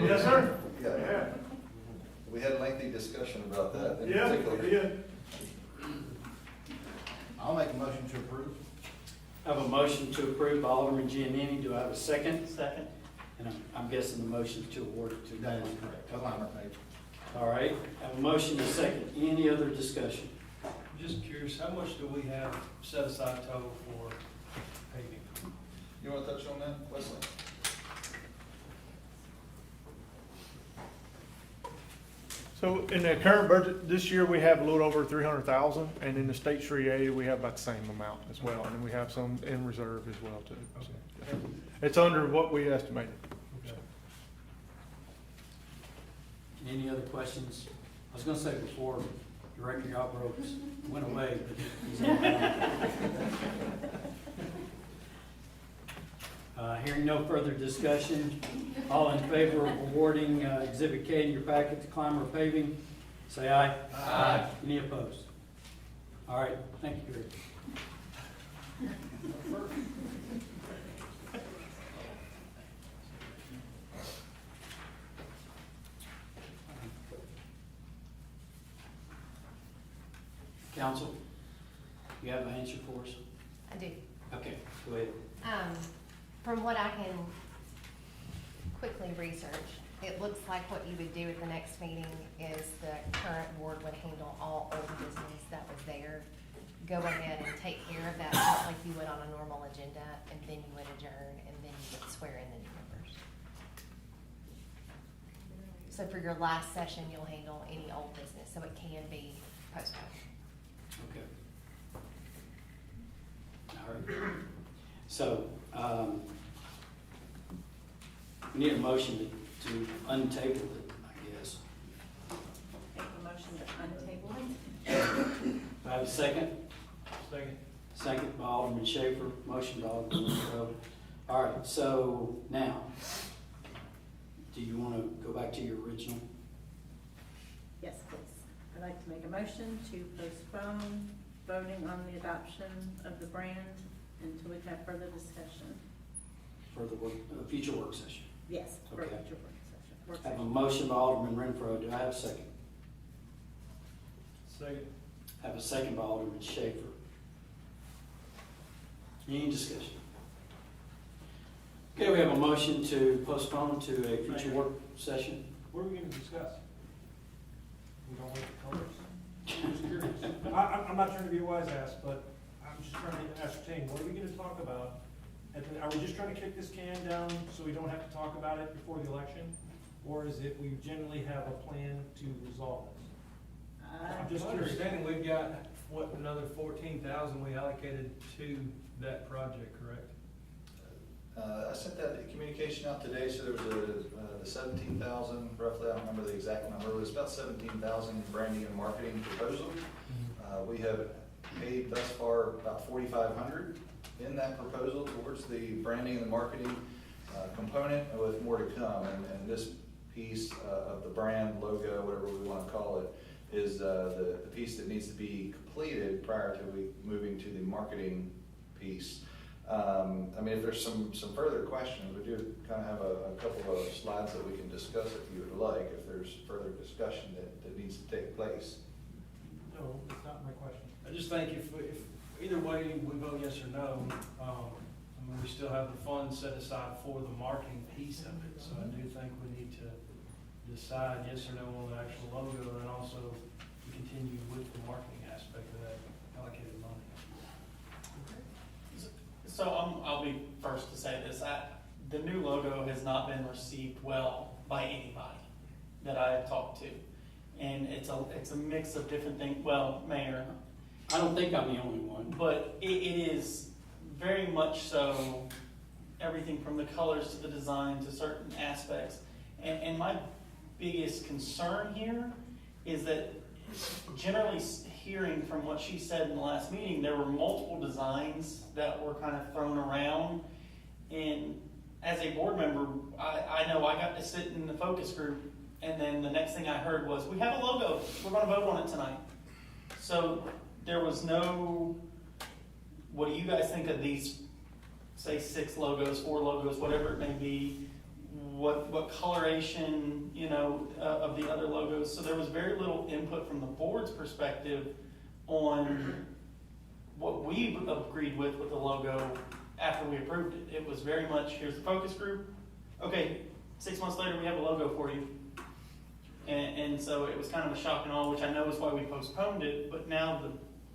right? Yes, sir. Yeah. We had a lengthy discussion about that in Yeah, particular. we did. I'll make a motion to approve. I have a motion to approve by Alderman Giannini. Do I have a second? Second. And I'm guessing the motion is to award it to. That is correct. Climber paving. All right, I have a motion and a second. Any other discussion? Just curious, how much do we have set aside total for paving? You want to touch on that, Wesley? So in the current budget, this year, we have a little over 300,000, and in the state street aid, we have about the same amount as well, and then we have some in reserve as well too. So, yeah. It's under what we estimated. Okay. Any other questions? I was gonna say before Director Yarbrough went away, but he's on. Hearing no further discussion, all in favor of awarding Exhibit K in your packet to Climber Paving, say aye. Aye. Any opposed? All right, thank you, Greg. Council, you have an answer for us? I do. Okay, go ahead. From what I can quickly research, it looks like what you would do at the next meeting is the current board would handle all old business that was there. Go ahead and take care of that just like you would on a normal agenda, and then you would adjourn, and then you would swear in the new members. So for your last session, you'll handle any old business, so it can be postponed. Okay. All right. So, we need a motion to untable it, I guess. Make a motion to untable it. Do I have a second? Second. Second by Alderman Schaefer, motion by Alderman Monroe. All right, so now, do you want to go back to your original? Yes, please. I'd like to make a motion to postpone voting on the adoption of the brand until we have further discussion. For the work, future work session? Yes, for Okay. future work session. Work I have a session. motion by Alderman Renfro. Do I have a second? Second. I have a second by Alderman Schaefer. Any discussion? Okay, we have a motion to postpone to a future work session. What are we gonna discuss? We don't like the colors? I'm just curious. I'm not trying to be a wise ass, but I'm just trying to ascertain, what are we gonna talk about? Are we just trying to kick this can down so we don't have to talk about it before the election? Or is it we generally have a plan to resolve this? I'm just curious. Understanding, we've got, what, another 14,000 we allocated to that project, correct? I sent that communication out today, so there was the 17,000, roughly, I don't remember the exact number, it was about 17,000 branding and marketing proposal. We have paid thus far about 4,500 in that proposal towards the branding and the marketing component, with more to come. And this piece of the brand, logo, whatever we want to call it, is the piece that needs to be completed prior to moving to the marketing piece. I mean, if there's some further questions, we do kind of have a couple of slides that we can discuss if you would like, if there's further discussion that needs to take place. No, that's not my question. I just think if either way we vote yes or no, I mean, we still have the funds set aside for the marketing piece of it. So I do think we need to decide yes or no on the actual logo, and also continue with the marketing aspect of that allocated money. So I'll be first to say this. The new logo has not been received well by anybody that I have talked to. And it's a mix of different things. Well, Mayor, I don't think I'm the only one. but it is very much so everything from the colors to the design to certain aspects. And my biggest concern here is that generally hearing from what she said in the last meeting, there were multiple designs that were kind of thrown around. And as a board member, I know I got to sit in the focus group And then the next thing I heard was, we have a logo, we're gonna vote on it tonight. So there was no, what do you guys think of these, say 6 logos, 4 logos, whatever it may be? What coloration, of the other logos? So there was very little input from the board's perspective on what we agreed with the logo after we approved it. It was very much, here's the focus group. Okay, 6 months later, we have a logo for you. And so it was kind of a shock and awe, which I know is why we postponed it, but now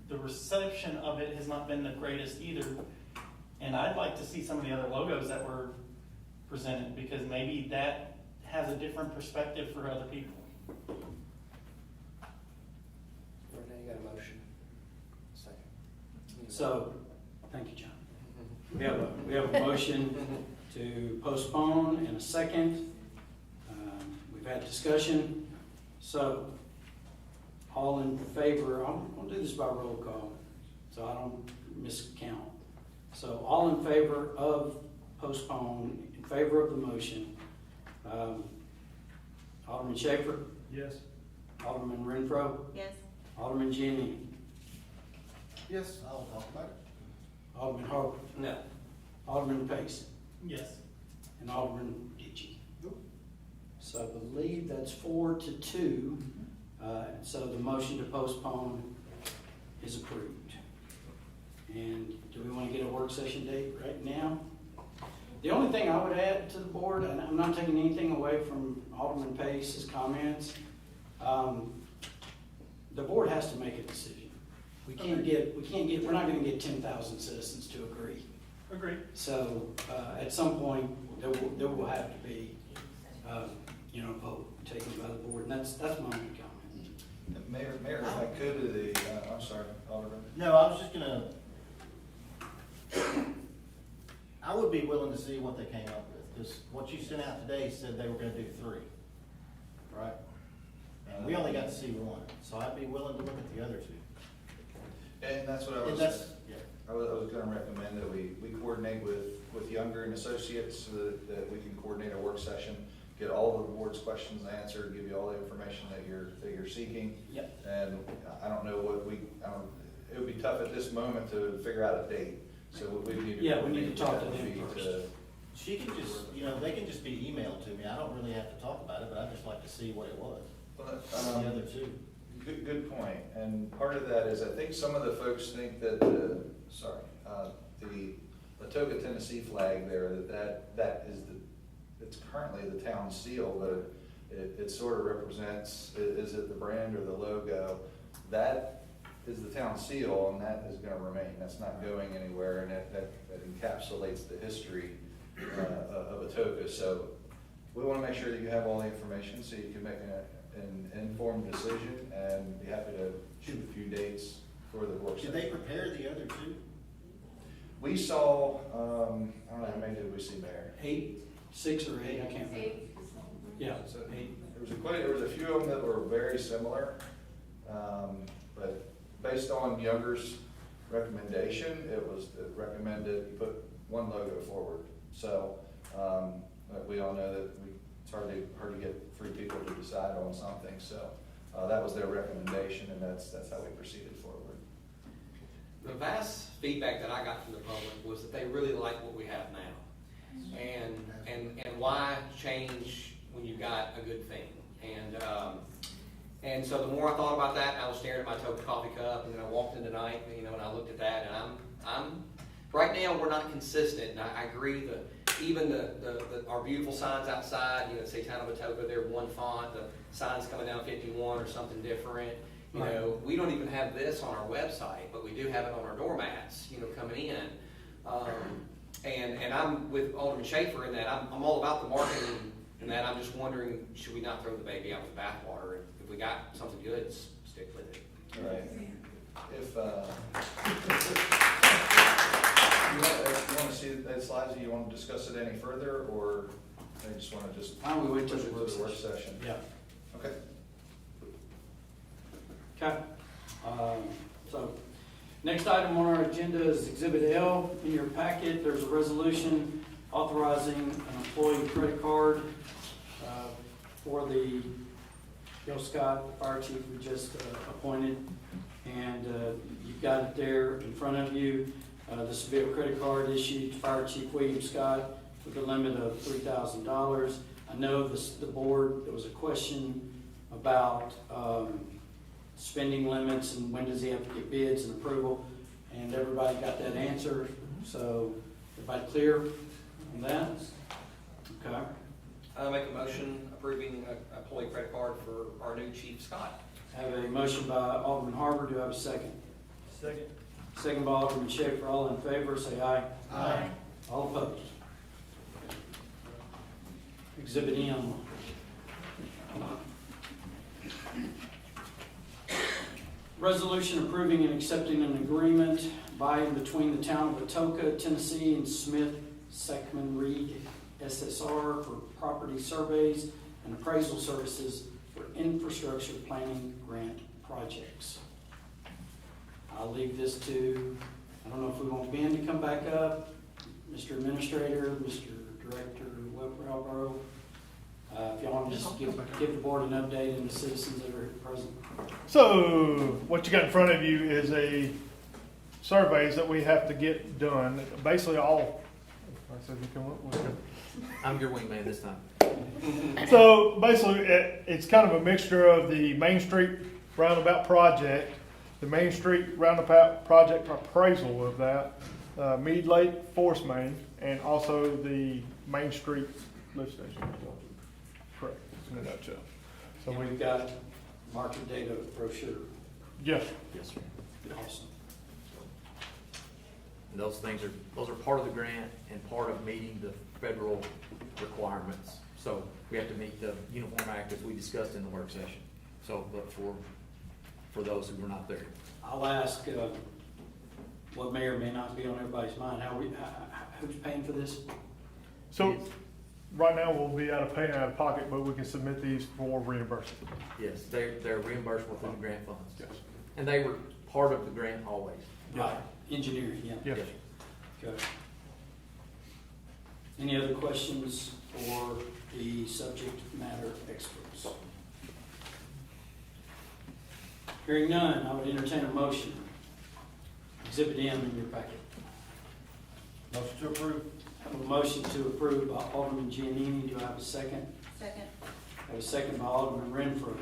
the reception of it has not been the greatest either. And I'd like to see some of the other logos that were presented, because maybe that has a different perspective for other people. Renee, you got a motion? Second. So, thank you, John. We have a motion to postpone and a second. We've had discussion. So, all in favor, I'm gonna do this by roll call, so I don't miscount. So, all in favor of postpone, in favor of the motion, Alderman Schaefer, Yes. Alderman Renfro, Yes. Alderman Jennings, Yes, I'll talk about it. Alderman Harper, No. Alderman Pace, Yes. and Alderman Ditchy. So I believe that's 4-2. So the motion to postpone is approved. And do we want to get a work session date right now? The only thing I would add to the board, and I'm not taking anything away from Alderman Pace's comments, the board has to make a decision. We're not going to get 10,000 citizens to agree. Agreed. So at some point, there will have to be, a vote taken by the board, and that's my only comment. Mayor, if I could, I'm sorry, Alderman. No, I was just gonna, I would be willing to see what they came up with, because what you sent out today said they were gonna do 3, right? And we only got to see 1, so I'd be willing to look at the other 2. And that's what I And was, that's, yeah. I was gonna recommend that we coordinate with Younger and Associates so that we can coordinate a work session, get all the board's questions answered, give you all the information that you're seeking. Yep. And I don't know it would be tough at this moment to figure out a date, so we need to. Yeah, we need to talk to them coordinate first. She can just, they can just be emailed to me. I don't really have to talk about it, but I'd just like to see what it was. The other 2. Good point, and part of that is I think some of the folks think that the Atoka, Tennessee flag there, that is it's currently the town seal, but it sort of represents, is it the brand or the logo? That is the town seal, and that is gonna remain, that's not going anywhere, and that encapsulates the history of Atoka. So we wanna make sure that you have all the information so you can make an informed decision, and be happy to shoot a few dates for the work session. Did they prepare the other 2? We saw, I don't know, how many did we see, Mayor? 8, 6 or 8, I can't remember. Yeah, So there was a few of them that were very similar, but based on Younger's recommendation, it recommended you put 1 logo forward. So, we all know that it's hard to get 3 people to decide on something, so, that was their recommendation, and that's how we proceeded forward. The vast feedback that I got from the public was that they really like what we have now. And why change when you got a good thing? And so the more I thought about that, I was staring at my Atoka coffee cup, and then I walked in tonight, and I looked at that, and I'm right now we're not consistent, and I agree that even our beautiful signs outside, say Town of Atoka, they're one font, the signs coming down 51 or something different. We don't even have this on our website, but we do have it on our doormats, coming in. And I'm with Alderman Schaefer in that I'm all about the marketing, and that I'm just wondering, should we not throw the baby out with the bathwater? If we got something good, stick with it. All right. If you want to see the slides, do you want to discuss it any further, or I just want to Why don't we wait till push it the to work the work session? Yeah. Okay. Okay. So, next item on our agenda is Exhibit L. In your packet, there's a resolution authorizing an employee credit card for the Gil Scott, the fire chief we just appointed. And you've got it there in front of you. This will be a credit card issued to Fire Chief William Scott with a limit of $3,000. I know the board, there was a question about spending limits and when does he have to get bids and approval, and everybody got that answer. So everybody clear on that? Okay. I make a motion approving a employee credit card for our new Chief Scott. I have a motion by Alderman Harper. Do I have a second? Second. Second by Alderman Schaefer. All in favor, say aye. Aye. All opposed? Exhibit M. Resolution approving and accepting an agreement by and between the town of Atoka, Tennessee and Smith Seckman Reed SSR for property surveys and appraisal services for infrastructure planning grant projects. I'll leave this to, I don't know if we want Ben to come back up, Mr. Administrator, Mr. Director Welborough. If y'all want to just give the board an update and the citizens that are present. So what you got in front of you is a surveys that we have to get done. Basically all, I'm your wingman this time. so basically it's kind of a mixture of the Main Street Roundabout project, the Main Street Roundabout project appraisal of that, Mead Lake Force Main, and also the Main Street lift station. Correct, in a nutshell. So And we've got market data brochure. yes. Yes, sir. Awesome. And those are part of the grant and part of meeting the federal requirements. So we have to meet the Uniform Act as we discussed in the work session. So, but for those who were not there. I'll ask what may or may not be on everybody's mind. Who's paying for this? So right now we'll be paying out of pocket, but we can submit these for reimbursement. Yes, they're reimbursable through the grant funds. Yes. And they were part of the grant always. Right, engineering, yeah. Yes. Okay. Any other questions for the subject matter experts? Hearing none, I would entertain a motion. Exhibit M in your packet. Motion to approve. I have a motion to approve by Alderman Giannini. Do I have a second? Second. I have a second by Alderman Renfro.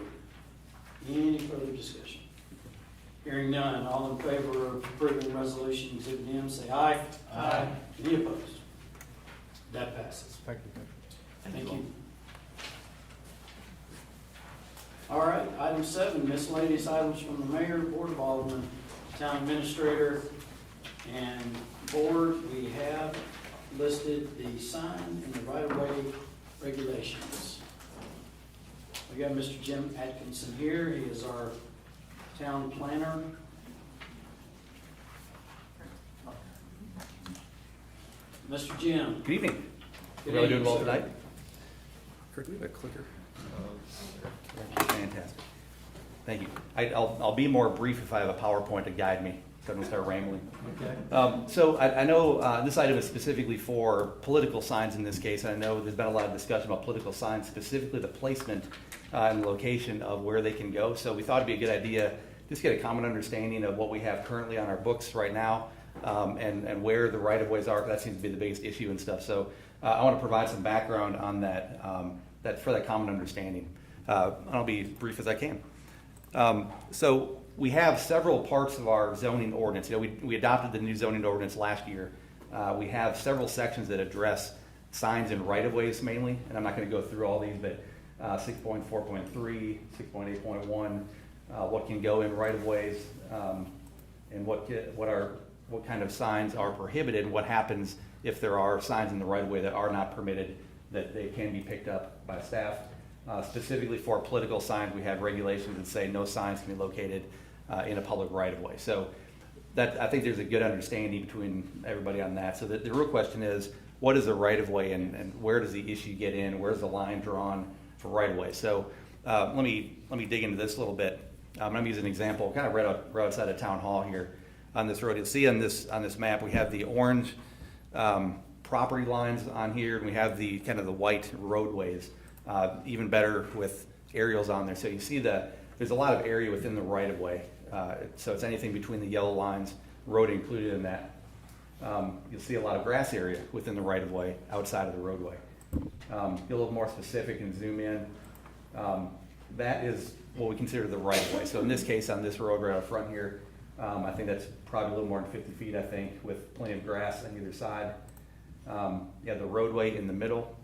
Any further discussion? Hearing none, all in favor of approving resolution Exhibit M, say aye. Aye. Any opposed? That passes. Thank you. Thank you. All right, item 7, miscellaneous items from the mayor, board of aldermen, town administrator, and board. We have listed the sign and the right-of-way regulations. We got Mr. Jim Atkinson here. He is our town planner. Mr. Jim. Good evening. Good Really evening, doing well sir. tonight? Kurt, do we have a clicker? Fantastic. Thank you. I'll be more brief if I have a PowerPoint to guide me, so I don't start rambling. Okay. So I know this item is specifically for political signs in this case. I know there's been a lot of discussion about political signs, specifically the placement and the location of where they can go. So we thought it'd be a good idea just get a common understanding of what we have currently on our books right now and where the right-of-ways are, because that seems to be the biggest issue and stuff. So I want to provide some background on that, for that common understanding. I'll be brief as I can. So we have several parts of our zoning ordinance. You know, we adopted the new zoning ordinance last year. We have several sections that address signs and right-of-ways mainly, and I'm not going to go through all these, but 6.4.3, 6.8.1, what can go in right-of-ways, and what kind of signs are prohibited, and what happens if there are signs in the right-of-way that are not permitted, that they can be picked up by staff. Specifically for political signs, we have regulations that say no signs can be located in a public right-of-way. So that, I think there's a good understanding between everybody on that. So the real question is, what is a right-of-way and where does the issue get in? Where's the line drawn for right-of-way? So let me dig into this a little bit. I'm going to use an example, kind of right outside of Town Hall here on this road. You'll see on this map, we have the orange property lines on here, and we have the kind of the white roadways even better with aerials on there. So you see there's a lot of area within the right of way. So it's anything between the yellow lines, road included in that. You'll see a lot of grass area within the right of way outside of the roadway. Get a little more specific and zoom in. That is what we consider the right of way. So in this case, on this road right out front here, I think that's probably a little more than 50 feet, I think, with plenty of grass on either side. You have the roadway in the middle,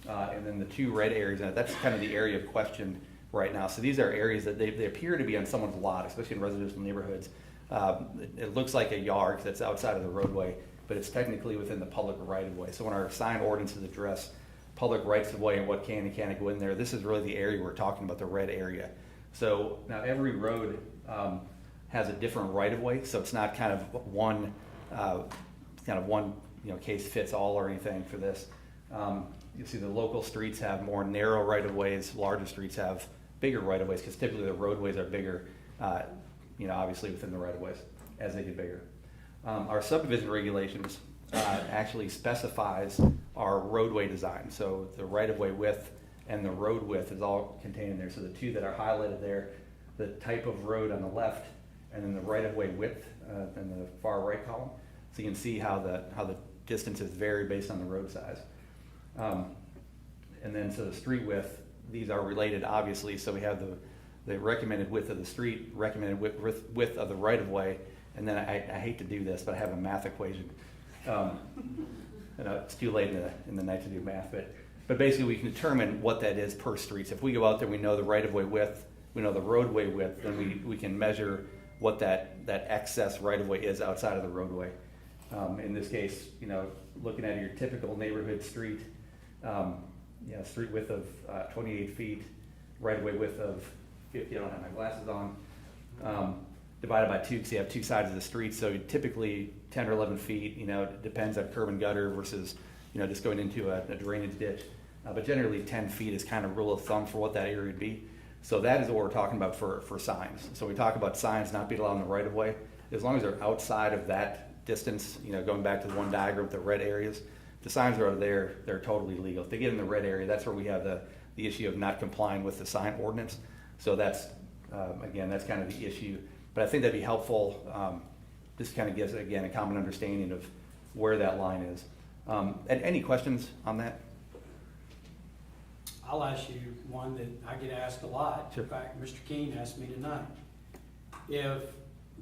and then the two red areas in it. That's kind of the area of question right now. So these are areas that they appear to be on someone's lot, especially in residential neighborhoods. It looks like a yard that's outside of the roadway, but it's technically within the public right of way. So when our sign ordinances address public rights of way and what can and can't go in there, this is really the area we're talking about, the red area. So now every road has a different right of way, so it's not kind of one case fits all or anything for this. You see the local streets have more narrow right of ways, larger streets have bigger right of ways because typically the roadways are bigger, obviously within the right of ways as they get bigger. Our subdivision regulations actually specifies our roadway design. So the right of way width and the road width is all contained in there. So the two that are highlighted there, the type of road on the left and then the right of way width in the far right column. So you can see how the distances vary based on the road size. And then so the street width, these are related obviously. So we have the recommended width of the street, recommended width of the right of way, and then I hate to do this, but I have a math equation. It's too late in the night to do math, but basically we can determine what that is per street. So if we go out there, we know the right of way width, we know the roadway width, then we can measure what that excess right of way is outside of the roadway. In this case, looking at your typical neighborhood street, street width of 28 feet, right of way width of 50. I don't have my glasses on. Divided by 2 because you have two sides of the street. So typically 10 or 11 feet. It depends on curb and gutter versus just going into a drainage ditch. But generally 10 feet is kind of rule of thumb for what that area would be. So that is what we're talking about for signs. So we talk about signs not being allowed in the right of way. As long as they're outside of that distance, going back to the one diagram with the red areas, the signs are over there, they're totally legal. If they get in the red area, that's where we have the issue of not complying with the sign ordinance. So that's, again, that's kind of the issue. But I think that'd be helpful. This kind of gives, again, a common understanding of where that line is. Any questions on that? I'll ask you one that I get asked a lot. Sure. In fact, Mr. Keene asked me tonight. If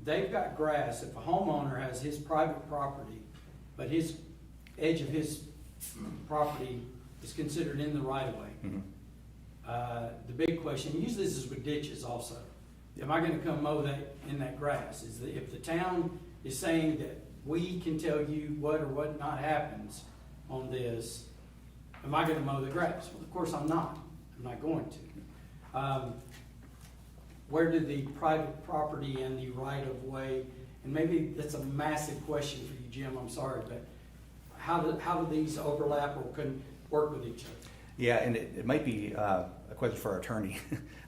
they've got grass, if a homeowner has his private property, but his edge of his property is considered in the right of way, the big question, usually this is with ditches also. Am I going to come mow that in that grass? If the town is saying that we can tell you what or what not happens on this, am I going to mow the grass? Well, of course I'm not. I'm not going to. Where do the private property and the right of way, and maybe that's a massive question for you, Jim, I'm sorry, but how do these overlap or can work with each other? Yeah, and it might be a question for our attorney,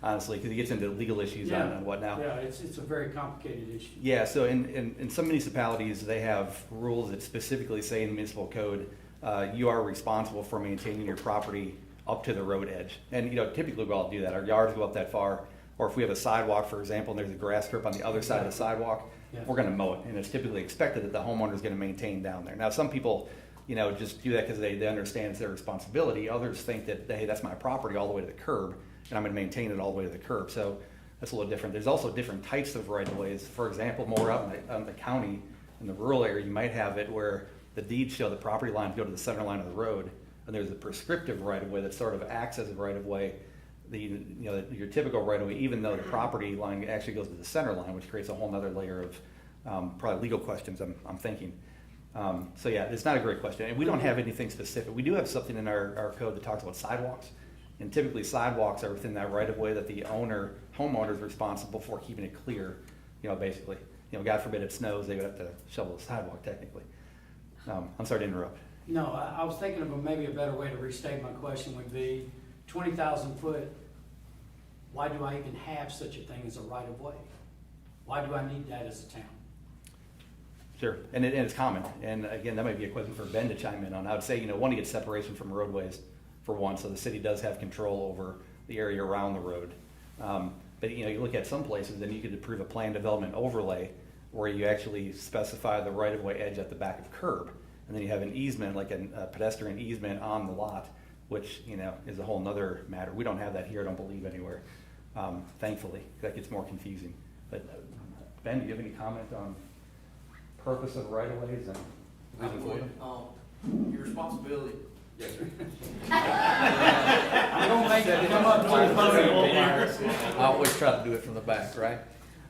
honestly, because he gets into legal issues on what now. Yeah, it's a very complicated issue. Yeah, so in some municipalities, they have rules that specifically say in the municipal code, you are responsible for maintaining your property up to the road edge. And typically we all do that. Our yards go up that far, or if we have a sidewalk, for example, and there's a grass strip on the other side of the sidewalk, we're going to mow it, and it's typically expected that the homeowner is going to maintain down there. Now, some people, just do that because they understand it's their responsibility. Others think that, hey, that's my property all the way to the curb, and I'm going to maintain it all the way to the curb. So that's a little different. There's also different types of right-of-ways. For example, more out in the county, in the rural area, you might have it where the deeds show the property lines go to the center line of the road, and there's a prescriptive right-of-way that sort of acts as a right-of-way. Your typical right-of-way, even though the property line actually goes to the center line, which creates a whole other layer of probably legal questions, I'm thinking. So yeah, it's not a great question. And we don't have anything specific. We do have something in our code that talks about sidewalks. And typically sidewalks are within that right-of-way that the homeowner is responsible for keeping it clear, basically. God forbid it snows, they would have to shovel the sidewalk technically. I'm sorry to interrupt. No, I was thinking of maybe a better way to restate my question would be 20,000 foot. Why do I even have such a thing as a right of way? Why do I need that as a town? Sure, and it's common. And again, that might be a question for Ben to chime in on. I would say, want to get separation from roadways for one, so the city does have control over the area around the road. But you look at some places, then you could approve a planned development overlay where you actually specify the right-of-way edge at the back of curb, and then you have an easement, like a pedestrian easement on the lot, which is a whole nother matter. We don't have that here, I don't believe, anywhere. Thankfully, that gets more confusing. But Ben, do you have any comment on purpose of right-of-ways and reason for them? Your responsibility. Yes, sir. I'm gonna make that come up to the podium. I always try to do it from the back, right?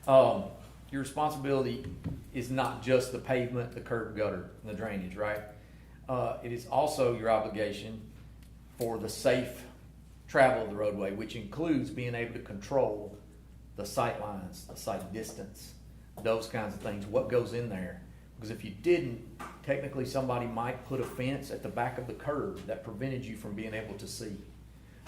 Your responsibility is not just the pavement, the curb gutter, and the drainage, right? It is also your obligation for the safe travel of the roadway, which includes being able to control the sight lines, the sight distance, those kinds of things, what goes in there. Because if you didn't, technically somebody might put a fence at the back of the curb that prevented you from being able to see.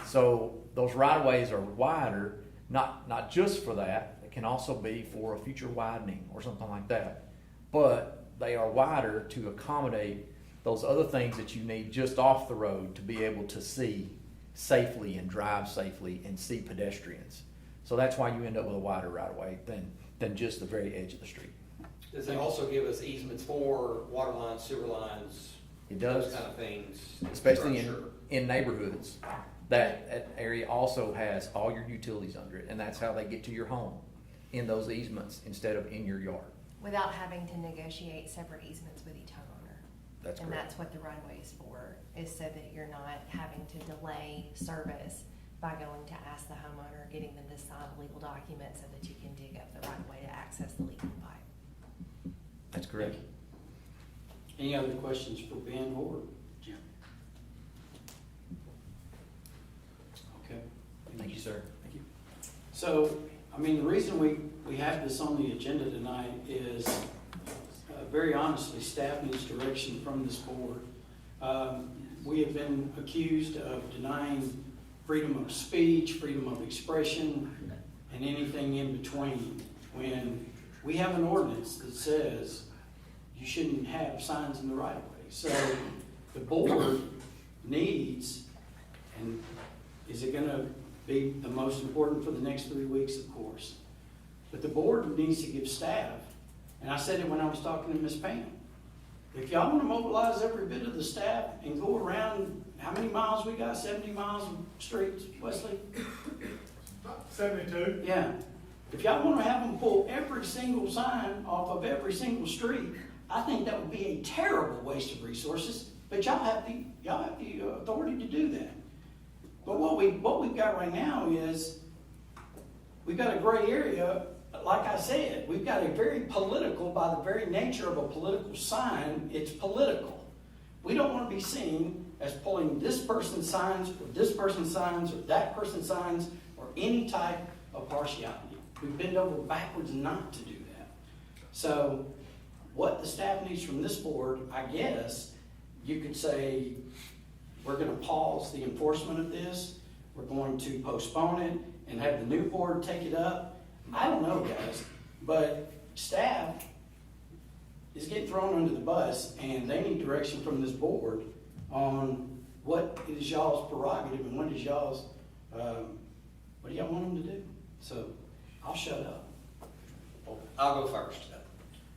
So those right-of-ways are wider, not just for that. It can also be for a future widening or something like that. But they are wider to accommodate those other things that you need just off the road to be able to see safely and drive safely and see pedestrians. So that's why you end up with a wider right-of-way than just the very edge of the street. Does it also give us easements for water lines, sewer lines? It does. Those kind of things? Especially in neighborhoods. That area also has all your utilities under it, and that's how they get to your home, in those easements instead of in your yard. Without having to negotiate separate easements with each homeowner. That's And correct. that's what the right of way is for, is so that you're not having to delay service by going to ask the homeowner, getting them to sign a legal document so that you can dig up the right of way to access the leaking pipe. That's correct. Any other questions for Ben or Jim? Okay. Thank you, sir. Thank you. So, the reason we have this on the agenda tonight is, very honestly, staff needs direction from this board. We have been accused of denying freedom of speech, freedom of expression, and anything in between, when we have an ordinance that says you shouldn't have signs in the right of way. So the board needs, and is it gonna be the most important for the next 3 weeks? Of course. But the board needs to give staff, and I said it when I was talking to Ms. Pam, if y'all wanna mobilize every bit of the staff and go around, how many miles we got? 70 miles of streets, Wesley? 72. Yeah. If y'all wanna have them pull every single sign off of every single street, I think that would be a terrible waste of resources, but y'all have the authority to do that. But what we've got right now is, we've got a gray area, like I said, we've got a very political, by the very nature of a political sign, it's political. We don't wanna be seen as pulling this person's signs, or this person's signs, or that person's signs, or any type of partiality. We bend over backwards not to do that. So, what the staff needs from this board, I guess, you could say, we're gonna pause the enforcement of this, we're going to postpone it, and have the new board take it up. I don't know, guys, but staff is getting thrown under the bus, and they need direction from this board on what is y'all's prerogative and what is y'all's, what do y'all want them to do? So, I'll shut up. I'll go first.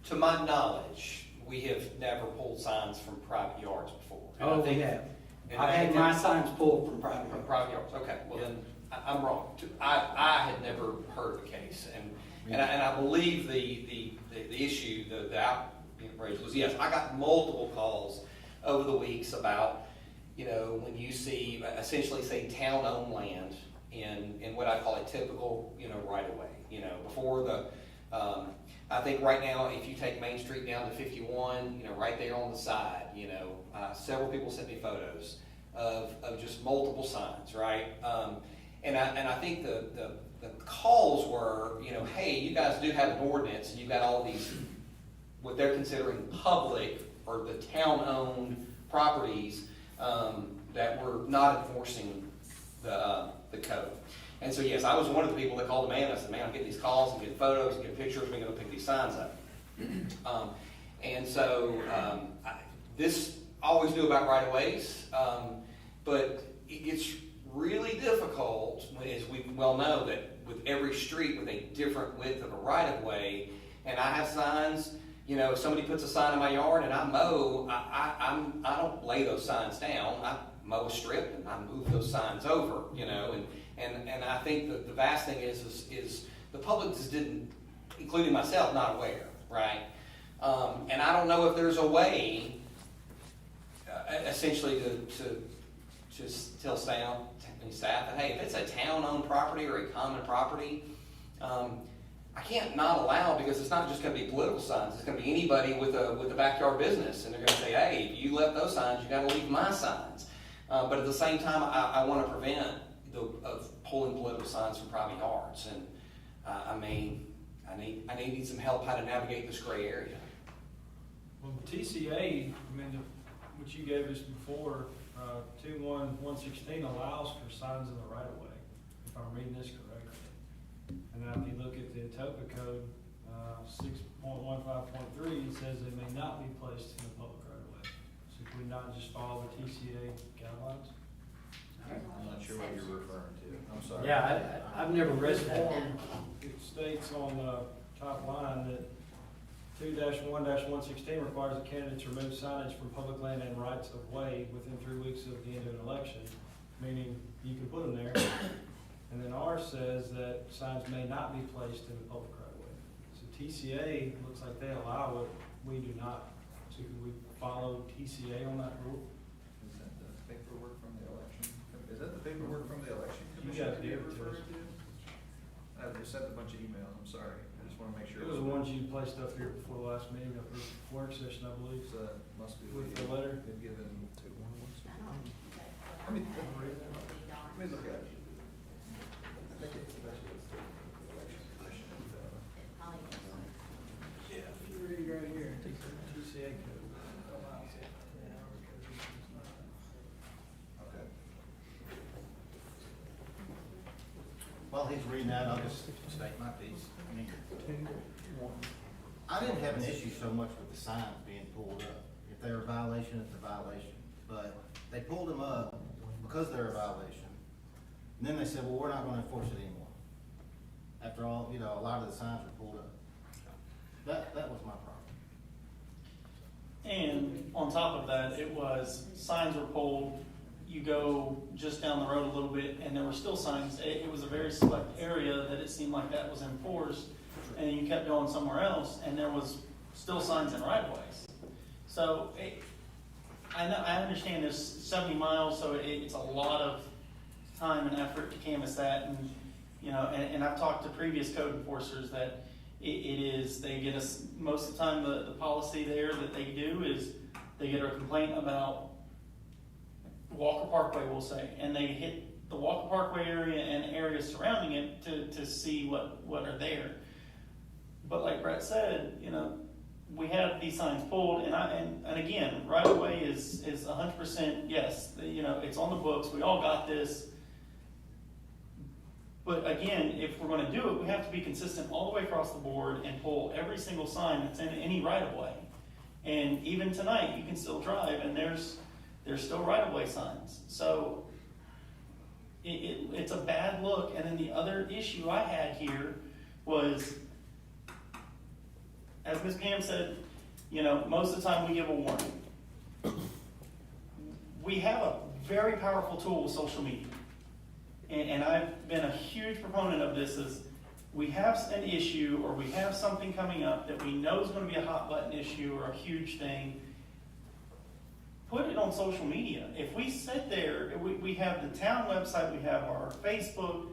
To my knowledge, we have never pulled signs from private yards before. And I Oh, think- we have. and I've I had think my that- signs pulled from private From yards. private yards, okay, well then, I'm wrong. I had never heard of the case, and I believe the issue, the outrage was, yes, I got multiple calls over the weeks about, when you see, essentially say town-owned land in what I call a typical, right of way, before the, I think right now, if you take Main Street down to 51, right there on the side, several people sent me photos of just multiple signs, right? And I think the calls were, hey, you guys do have an ordinance, and you've got all these, what they're considering public or the town-owned properties that were not enforcing the code. And so, yes, I was one of the people that called the man. I said, man, I'm getting these calls and getting photos and getting pictures. We're going to pick these signs up. This I always knew about right-of-ways, but it's really difficult, as we well know, that with every street with a different width of a right-of-way, and I have signs, if somebody puts a sign in my yard and I mow, I don't lay those signs down. I mow a strip and I move those signs over, and I think that the vast thing is the public just didn't, including myself, not aware, right? And I don't know if there's a way, essentially, to just tell staff that, hey, if it's a town-owned property or a common property, I can't not allow, because it's not just going to be political signs. It's going to be anybody with a backyard business, and they're going to say, hey, if you left those signs, you got to leave my signs. But at the same time, I want to prevent of pulling political signs from private yards, and I need some help how to navigate this gray area. Well, TCA, what you gave us before, 21116 allows for signs in the right of way, if I'm reading this correctly. And now if you look at the Atoka code, 6.15.3, it says they may not be placed in the public right of way. So could we not just follow the TCA guidelines? I'm not sure what you're referring to. I'm sorry. Yeah, I've never read that. It states on the top line that 2-1-116 requires that candidates remove signage from public land and rights of way within 3 weeks of the end of an election, meaning you can put them there. And then ours says that signs may not be placed in the public right of way. So TCA looks like they allow it, we do not. So can we follow TCA on that rule? Is that the paperwork from the election? Is that the paperwork from the election You commission guys that gave you're it to referring us. to? I just sent a bunch of emails, I'm sorry. I just want to make sure. It was the ones you placed up here before the last meeting, up here, work session, I believe. So that must be With what the letter? been given to one. Let me look at it. I think it's especially the election commission. Yeah, if you read right here, TCA code allows it. Okay. While he's reading that, I'll just state my piece. I didn't have an issue so much with the signs being pulled up. If they're a violation, it's a violation. But they pulled them up because they're a violation. And then they said, well, we're not gonna enforce it anymore. After all, a lot of the signs were pulled up. That was my problem. And on top of that, it was, signs were pulled, you go just down the road a little bit, and there were still signs. It was a very select area that it seemed like that was enforced, and you kept going somewhere else, and there was still signs in right-of-ways. So, I understand there's 70 miles, so it's a lot of time and effort to canvass that, and, and I've talked to previous code enforcers that they get us, most of the time, the policy there that they do is they get a complaint about Walker Parkway, we'll say, and they hit the Walker Parkway area and areas surrounding it to see what are there. But like Brett said, we have these signs pulled, and again, right away is 100% yes. It's on the books. We all got this. But again, if we're going to do it, we have to be consistent all the way across the board and pull every single sign that's in any right of way. And even tonight, you can still drive, and there's still right of way signs. So it's a bad look. And then the other issue I had here was, as Ms. Pam said, most of the time we give a warning. We have a very powerful tool with social media. And I've been a huge proponent of this, is we have an issue or we have something coming up that we know is going to be a hot button issue or a huge thing. Put it on social media. If we sit there, we have the town website, we have our Facebook.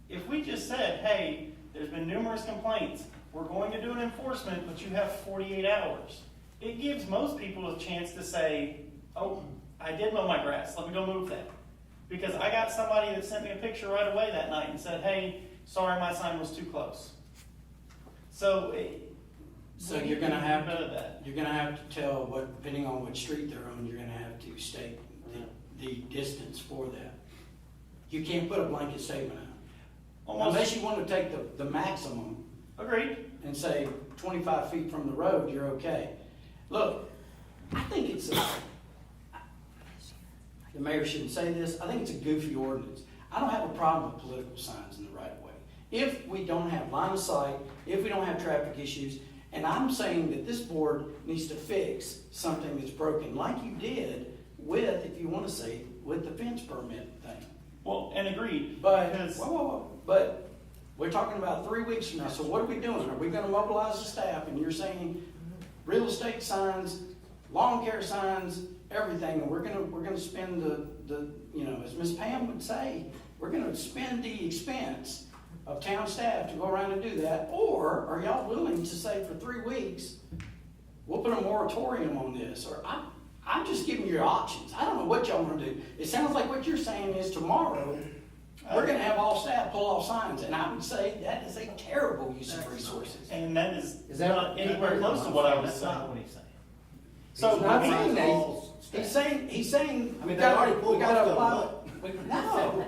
If we just said, hey, there's been numerous complaints, we're going to do an enforcement, but you have 48 hours. It gives most people a chance to say, oh, I did mow my grass, let me go move that. Because I got somebody that sent me a picture right away that night and said, hey, sorry, my sign was too close. So you're gonna have to tell depending on which street they're on, you're gonna have to state the distance for that. You can't put a blanket statement out. Unless you want to take the maximum. Agreed. And say 25 feet from the road, you're okay. Look, I think the mayor shouldn't say this. I think it's a goofy ordinance. I don't have a problem with political signs in the right of way. If we don't have line of sight, if we don't have traffic issues, and I'm saying that this board needs to fix something that's broken, like you did with, if you want to say, with the fence permit thing. Well, and agreed, But, because but we're talking about 3 weeks from now, so what are we doing? Are we gonna mobilize the staff? And you're saying real estate signs, lawn care signs, everything, and we're gonna spend the, you know, as Ms. Pam would say, we're gonna spend the expense of town staff to go around and do that? Or are y'all willing to say for 3 weeks, we'll put a moratorium on this? Or I'm just giving you your options. I don't know what y'all wanna do. It sounds like what you're saying is tomorrow, we're gonna have all staff pull off signs, and I would say that is a terrible use of resources. and that is that not anywhere close to what I was That's not saying. what he's saying. So, He's not I mean, saying that. all He's saying, I we mean, they gotta, already pulled we gotta most apply. of them. No.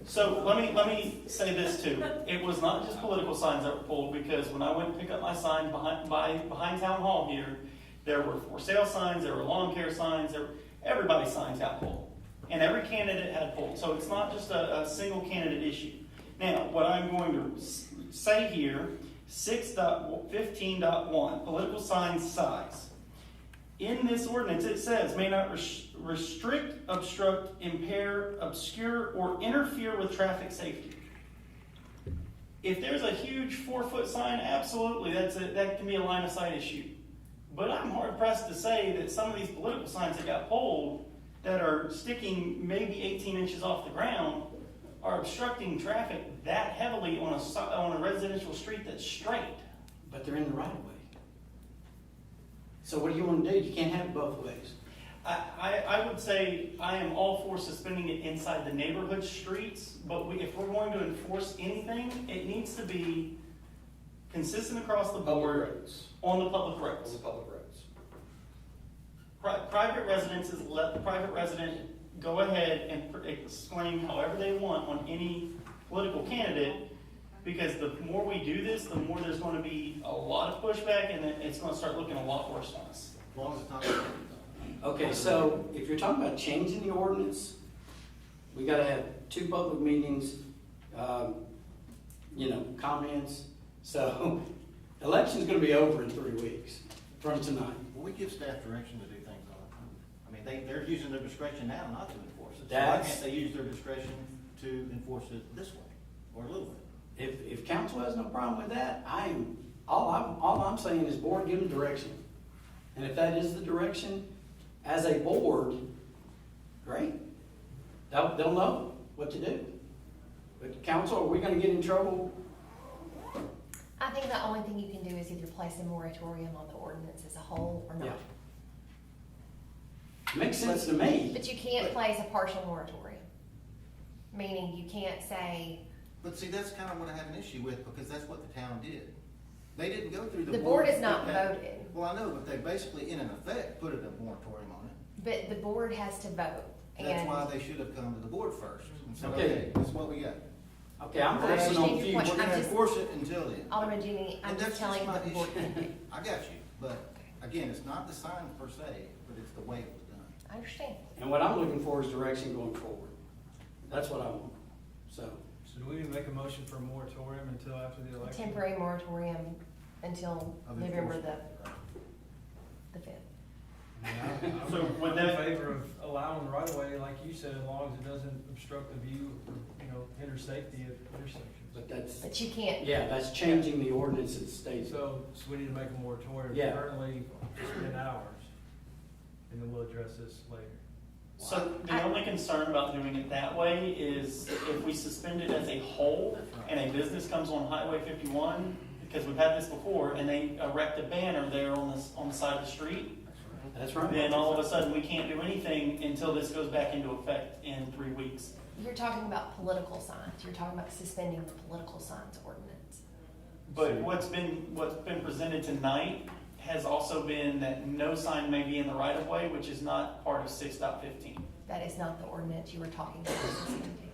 So let me say this too. It was not just political signs that were pulled, because when I went to pick up my sign behind town hall here, there were for sale signs, there were lawn care signs, everybody's signs got pulled. And every candidate had pulled. So it's not just a single candidate issue. Now, what I'm going to say here, 6.15.1, political sign size. In this ordinance, it says, may not restrict, obstruct, impair, obscure, or interfere with traffic safety. If there's a huge 4-foot sign, absolutely, that can be a line of sight issue. But I'm hard pressed to say that some of these political signs that got pulled, that are sticking maybe 18 inches off the ground, are obstructing traffic that heavily on a residential street that's straight. But they're in the right of way. So what do you want to do? You can't have it both ways. I would say I am all for suspending it inside the neighborhood streets, but if we're going to enforce anything, it needs to be consistent across the board roads. on the public roads. On the public roads. Private residences, let the private resident go ahead and exclaim however they want on any political candidate, because the more we do this, the more there's going to be a lot of pushback, and it's going to start looking a lot worse on us. As long as it's not. Okay, so if you're talking about changing the ordinance, we gotta have 2 public meetings, comments. So, election's gonna be over in 3 weeks from tonight. Well, we give staff direction to do things all the time. I mean, they're using their discretion now not to enforce it. So why That's- can't they use their discretion to enforce it this way, or a little bit? If council has no problem with that, all I'm saying is board give them direction. And if that is the direction, as a board, great. They'll know what to do. But council, are we gonna get in trouble? I think the only thing you can do is either place a moratorium on the ordinance as a whole or Yeah. not. Makes sense to me. But you can't place a partial moratorium, meaning you can't say, But see, that's kind of what I have an issue with, because that's what the town did. They didn't go through the. the board board is not that- voted, Well, I know, but they basically, in effect, put a moratorium on it. but the board has to vote. That's why And they should have come to the board first and said, Okay. okay, this is what we got. Okay, I'm I focusing understand on your future. point. We're gonna I'm just- enforce it until then. Alderman Jeannie, I'm And just that's telling you my what the board issue. can do. I got you, but again, it's not the sign per se, but it's the way it was done. I understand. And what I'm looking for is direction going forward. That's what I want. So, So do we need to make a motion for a moratorium until after the A election? temporary moratorium until Of November enforcement. the 5th. I'm So would in that- favor of allowing the right of way, like you said, as long as it doesn't obstruct the view, or, hinder safety at intersections. but that's, But you can't, yeah, that's changing the ordinance that states. So we need to make a moratorium Yeah. currently just 10 hours, and then we'll address this later. So the only concern about doing it that way is if we suspend it as a whole and a business comes on Highway 51, because we've had this before, and they erect a banner there on the side of the street, That's right. then all of a sudden we can't do anything until this goes back into effect in 3 weeks. you're talking about political signs. You're talking about suspending the political signs ordinance. But what's been presented tonight has also been that no sign may be in the right of way, which is not part of 6.15. That is not the ordinance you were talking about suspending.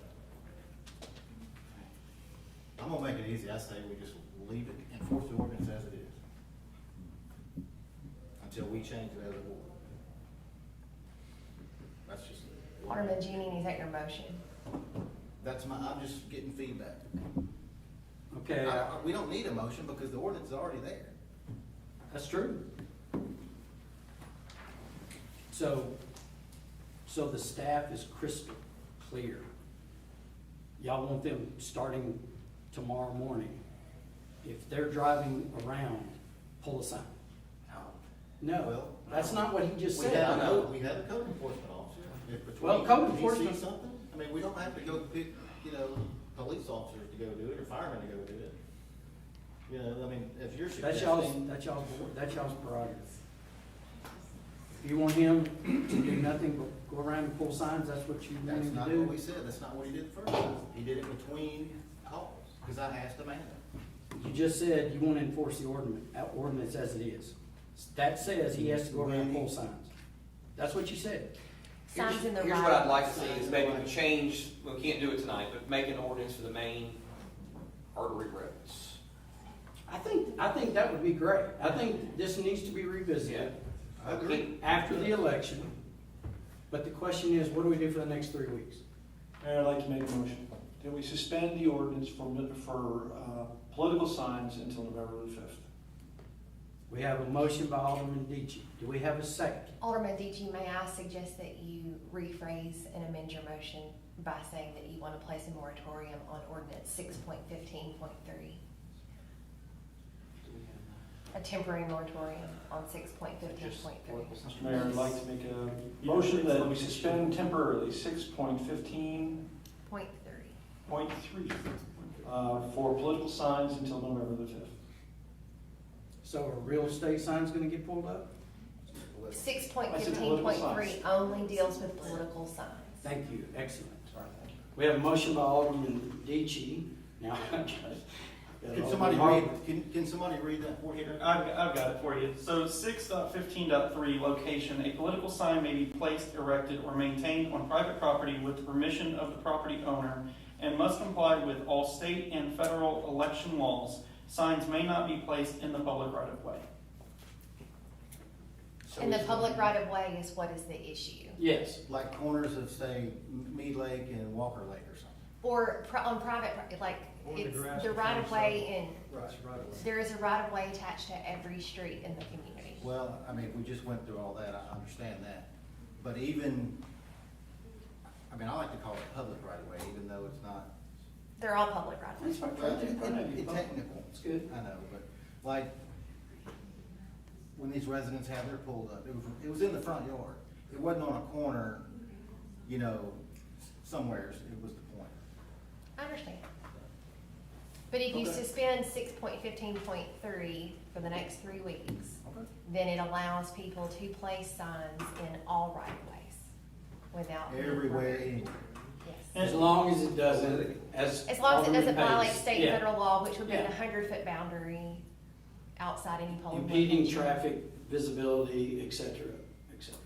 I'm gonna make it easy. I say we just leave it, enforce the ordinance as it is. Until we change it as a board. That's just, Alderman Janine, is that your motion? I'm just getting feedback. Okay, We don't need a motion because the ordinance is already there. that's true. So the staff is crystal clear. Y'all want them starting tomorrow morning. If they're driving around, pull a sign. No, Well, that's not what he just We said. have I a know. code, we have a code enforcement officer. If Well, between- code if he sees enforcement- something, I mean, we don't have to go pick, police officers to go do it or firemen to go do it. I mean, if you're That's suggesting. that's y'all's prerogative. If you want him to do nothing but go around and pull signs, that's what you want That's him to not do? what we said, that's not what he did first time. He did it between calls, because I asked Amanda. You just said you want to enforce the ordinance as it is. That says he has to go around and pull signs. That's what you said. Signs in the Here's right. what I'd like to see is maybe we change, we can't do it tonight, but make an ordinance for the main artery roads. I think that would be great. I think this needs to be revisited I agree. after the election. But the question is, what do we do for the next 3 weeks? Mayor, I'd like to make a motion that we suspend the ordinance for political signs until November the 5th. We have a motion by Alderman Deitch. Do we have a second? Alderman DG, may I suggest that you rephrase and amend your motion by saying that you want to place a moratorium on ordinance 6.15.3? A temporary moratorium on Mr. 6.15.3. Mayor, I'd like to make a motion that we suspend temporarily 6.15.3 for political signs until November the 5th. So are real estate signs gonna get pulled up? 6.15.3 only deals with political signs. Thank you, excellent. We have a motion by Alderman Deitch. Now, Can somebody read, can somebody read that for you? I've got it for you. So 6.15.3 location, a political sign may be placed, erected, or maintained on private property with the permission of the property owner and must comply with all state and federal election laws. Signs may not be placed in the public right of way. And the public right of way is what is the issue? yes. Like corners of, say, Mead Lake and Walker Lake or something. Or on private, like, Or the it's grass the and right of way and Right. there is a right of way attached to every street in the community. Well, I mean, we just went through all that, I understand that. But even, I mean, I like to call it public right of way, even though it's not. They're all public right of ways. That's Well, fine. it's technical. It's good. I know, but like, when these residents have their pulled up, it was in the front yard. It wasn't on a corner, somewhere, it was the point. I understand. But if you suspend 6.15.3 for the next 3 weeks, then it allows people to place signs in all right of ways without. being Everywhere, permitted. anywhere. Yes. As long as it doesn't, As long as it doesn't violate state and Yeah. federal law, which would be Yeah. a 100-foot boundary outside any polling. Impeding location. traffic, visibility, et cetera, et cetera.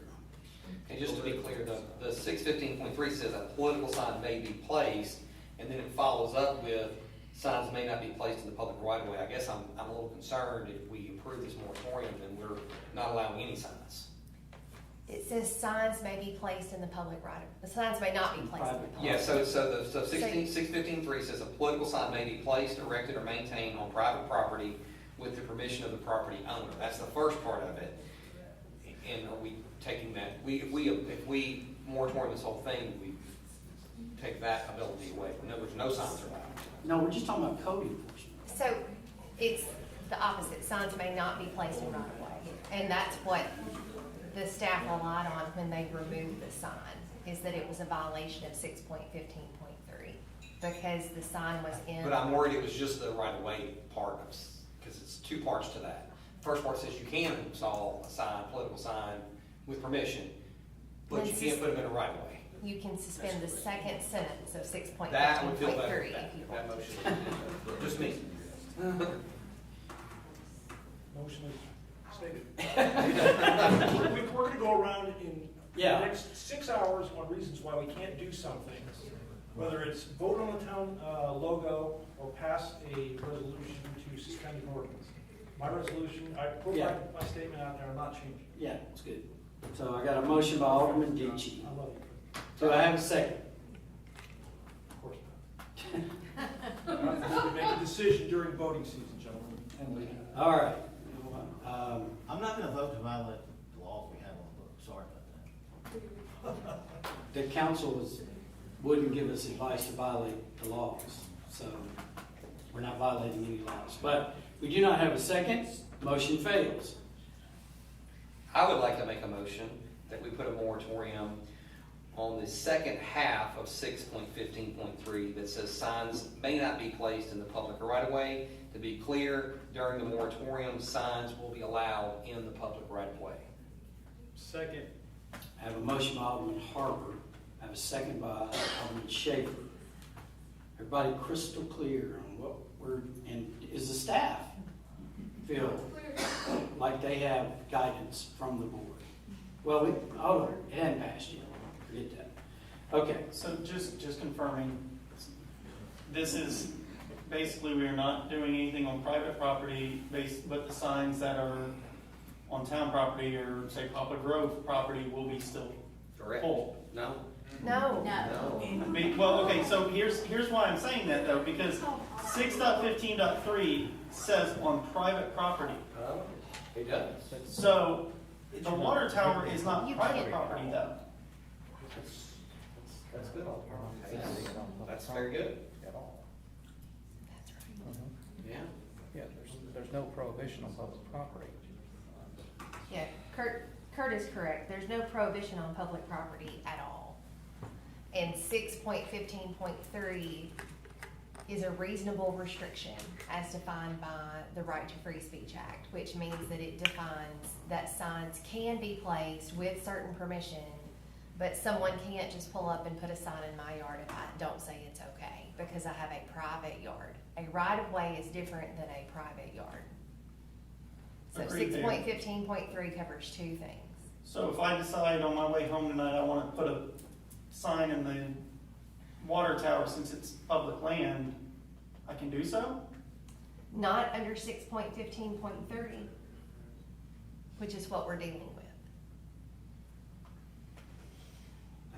And just to be clear, the 615.3 says a political sign may be placed, and then it follows up with signs may not be placed in the public right of way. I guess I'm a little concerned if we approve this moratorium, then we're not allowing any signs. It says signs may be placed in the public right of, the signs may not be placed in the public. Yeah, so 615.3 says a political sign may be placed, erected, or maintained on private property with the permission of the property owner. That's the first part of it. And are we taking that, if we moratorium this whole thing, we take that ability away? In other words, no signs are allowed. No, we're just talking about code enforcement. So it's the opposite, signs may not be placed in right of way. And that's what the staff relied on when they removed the sign, is that it was a violation of 6.15.3 because the sign was in. But I'm worried it was just the right of way part of, because it's two parts to that. First part says you can install a sign, political sign with permission, but you can't put them in a right of way. You can suspend the second sentence of That would feel 6.15.3 better, if you that want. motion, just me. Motion is stated. We're gonna go around in the Yeah. next 6 hours on reasons why we can't do something. Whether it's vote on the town logo or pass a resolution to suspend the ordinance. My resolution, I put my statement out there, I'm not changing. Yeah, it's good. So I got a motion by Alderman Deitch, I love you. Do I have a second? Of course not. We make a decision during voting season, gentlemen. All right. I'm not gonna vote to violate the laws we have on the books, sorry about that. The council wouldn't give us advice to violate the laws, so we're not violating any laws. But we do not have a second, motion fails. I would like to make a motion that we put a moratorium on the second half of 6.15.3 that says signs may not be placed in the public right of way. To be clear, during the moratorium, signs will be allowed in the public right of way. Second. I have a motion by Alderman Harper. I have a second by Alderman Schaefer. Everybody crystal clear on what and is the staff feel like they have guidance from the board? Well, it hadn't passed yet. Forget that. Okay. So just confirming, this is basically we are not doing anything on private property but the signs that are on town property or say Poplar Grove property will be still full. No. No. Well, okay, so here's why I'm saying that though, because 6.15.3 says on private property. It does. So the water tower is not You private can't. property though. That's good. That's very good. Yeah. Yeah, there's no prohibition on public property. Yeah, Kurt is correct. There's no prohibition on public property at all. And 6.15.3 is a reasonable restriction as defined by the Right to Free Speech Act, which means that it defines that signs can be placed with certain permission, but someone can't just pull up and put a sign in my yard if I don't say it's okay, because I have a private yard. A right-of-way is different than a private yard. So Agreed there. 6.15.3 covers two things. So if I decide on my way home tonight I want to put a sign in the water tower since it's public land, I can do so? Not under 6.15.3, which is what we're dealing with.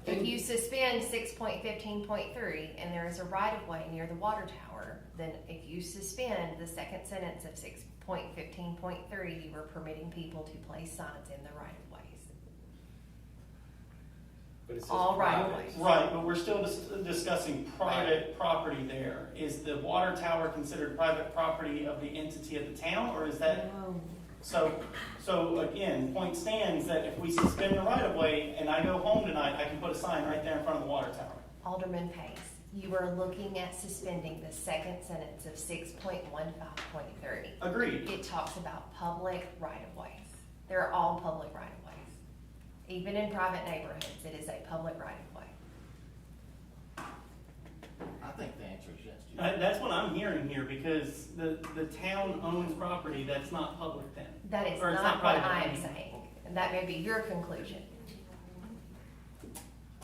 If you suspend 6.15.3 and there is a right-of-way near the water tower, then if you suspend the second sentence of 6.15.3, you are permitting people to place signs in the right-of-ways. But it says All private. right-of-ways. Right, but we're still discussing private property there. Is the water tower considered private property of the entity of the town, or is that? No. So again, point stands that if we suspend the right of way and I go home tonight, I can put a sign right there in front of the water tower. Alderman Pace, you are looking at suspending the second sentence of 6.15.3. Agreed. It talks about public right-of-ways. They're all public right-of-ways. Even in private neighborhoods, it is a public right-of-way. I think the answer is yes, Jim. That's what I'm hearing here, because the town owns property that's not public then. That is Or it's not what private. I am saying. And that may be your conclusion.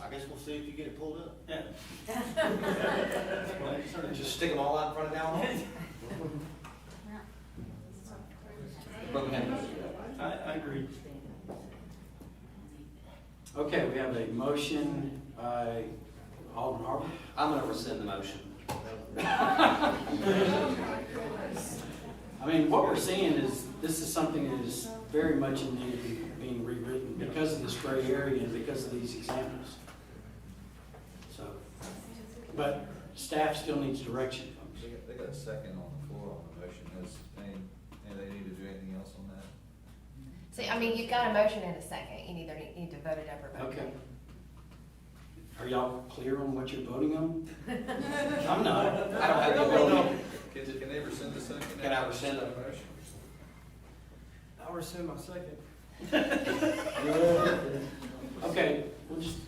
I guess we'll see if you get it pulled up. Yeah. Just stick them all out in front of town hall? But we have. I agree. Okay, we have a motion by Alderman Harper. I'm gonna rescind the motion. I mean, what we're seeing is, this is something that is very much in need of being rewritten because of this gray area and because of these examples. So, but staff still needs direction, folks. They got a second on the floor on the motion. And they need to do anything else on that? See, I mean, you've got a motion and a second. You either need to vote it up or vote it Okay. down. Are y'all clear on what you're voting on? I'm not. I don't have the ability. Can they rescind the second? Can I rescind the motion? I'll rescind my second. Okay, we'll just,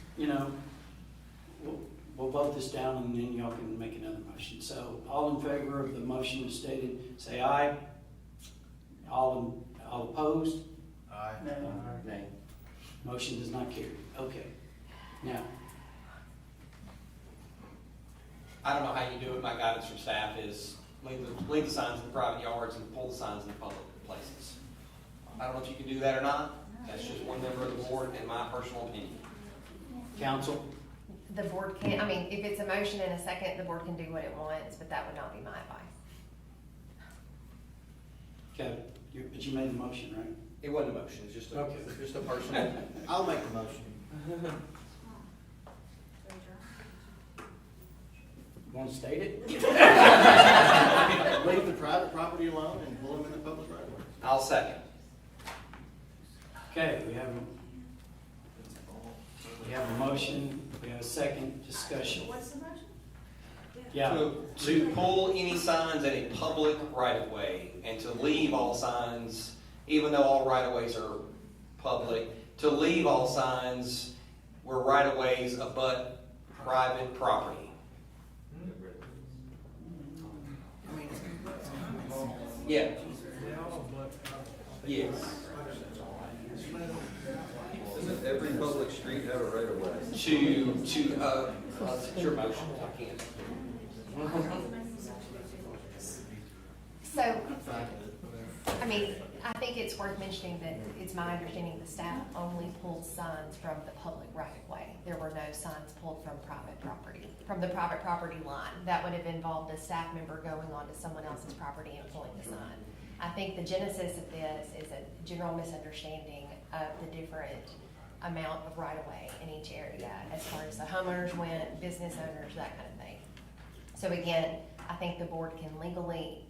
we'll vote this down and then y'all can make another motion. So all in favor of the motion as stated, say aye. All opposed? Aye. Nay. Motion does not carry. Okay. Now, I don't know how you do it. My guidance from staff is leave the signs in the private yards and pull the signs in the public places. I don't know if you can do that or not. That's just one member of the board and my personal opinion. council, the board can, I mean, if it's a motion and a second, the board can do what it wants, but that would not be my advice. Okay, but you made the motion, right? It wasn't a motion, it's just a, Okay. just a personal. I'll make the motion. Want to state it? Leave the private property alone and pull them in the public right of way. I'll second. Okay, we have a motion, we have a second discussion. What's the motion? Yeah, To pull any signs in a public right-of-way and to leave all signs, even though all right-of-ways are public, to leave all signs where right-of-ways abut private property. Yeah. Yes. Doesn't every public street have a right of way? It's your motion, I can't. So, I mean, I think it's worth mentioning that it's my understanding the staff only pulled signs from the public right of way. There were no signs pulled from private property, from the private property line. That would have involved a staff member going onto someone else's property and pulling the sign. I think the genesis of this is a general misunderstanding of the different amount of right of way in each area as far as the homeowners went, business owners, that kind of thing. So again, I think the board can legally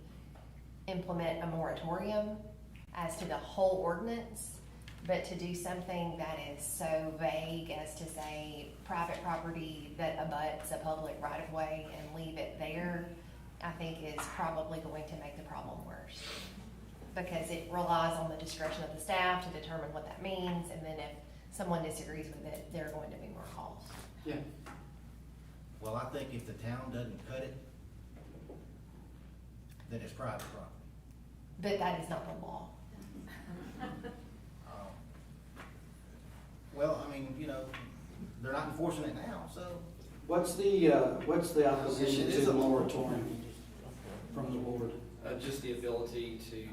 implement a moratorium as to the whole ordinance, but to do something that is so vague as to say private property that abuts a public right of way and leave it there, I think is probably going to make the problem worse. Because it relies on the discretion of the staff to determine what that means, and then if someone disagrees with it, there are going to be more calls. yeah. Well, I think if the town doesn't cut it, then it's private property. But that is not the law. Well, I mean, they're not enforcing it now, so. What's the opposition It to is the a law. moratorium from the board? Just the ability to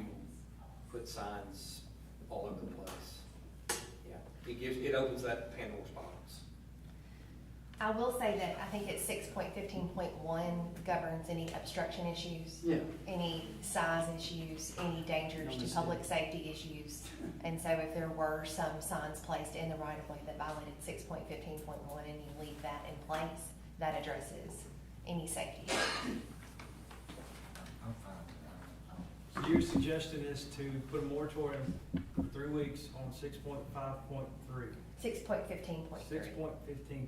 put signs all over the place. Yeah, it opens that Pandora's box. I will say that I think it's 6.15.1 governs any obstruction issues. Yeah. Any size issues, any dangers to public safety issues. And so if there were some signs placed in the right of way that violated 6.15.1 and you leave that in place, that addresses any safety issues. I'm fine. So your suggestion is to put a moratorium for 3 weeks on 6.5.3. 6.15.3. 6.15.3.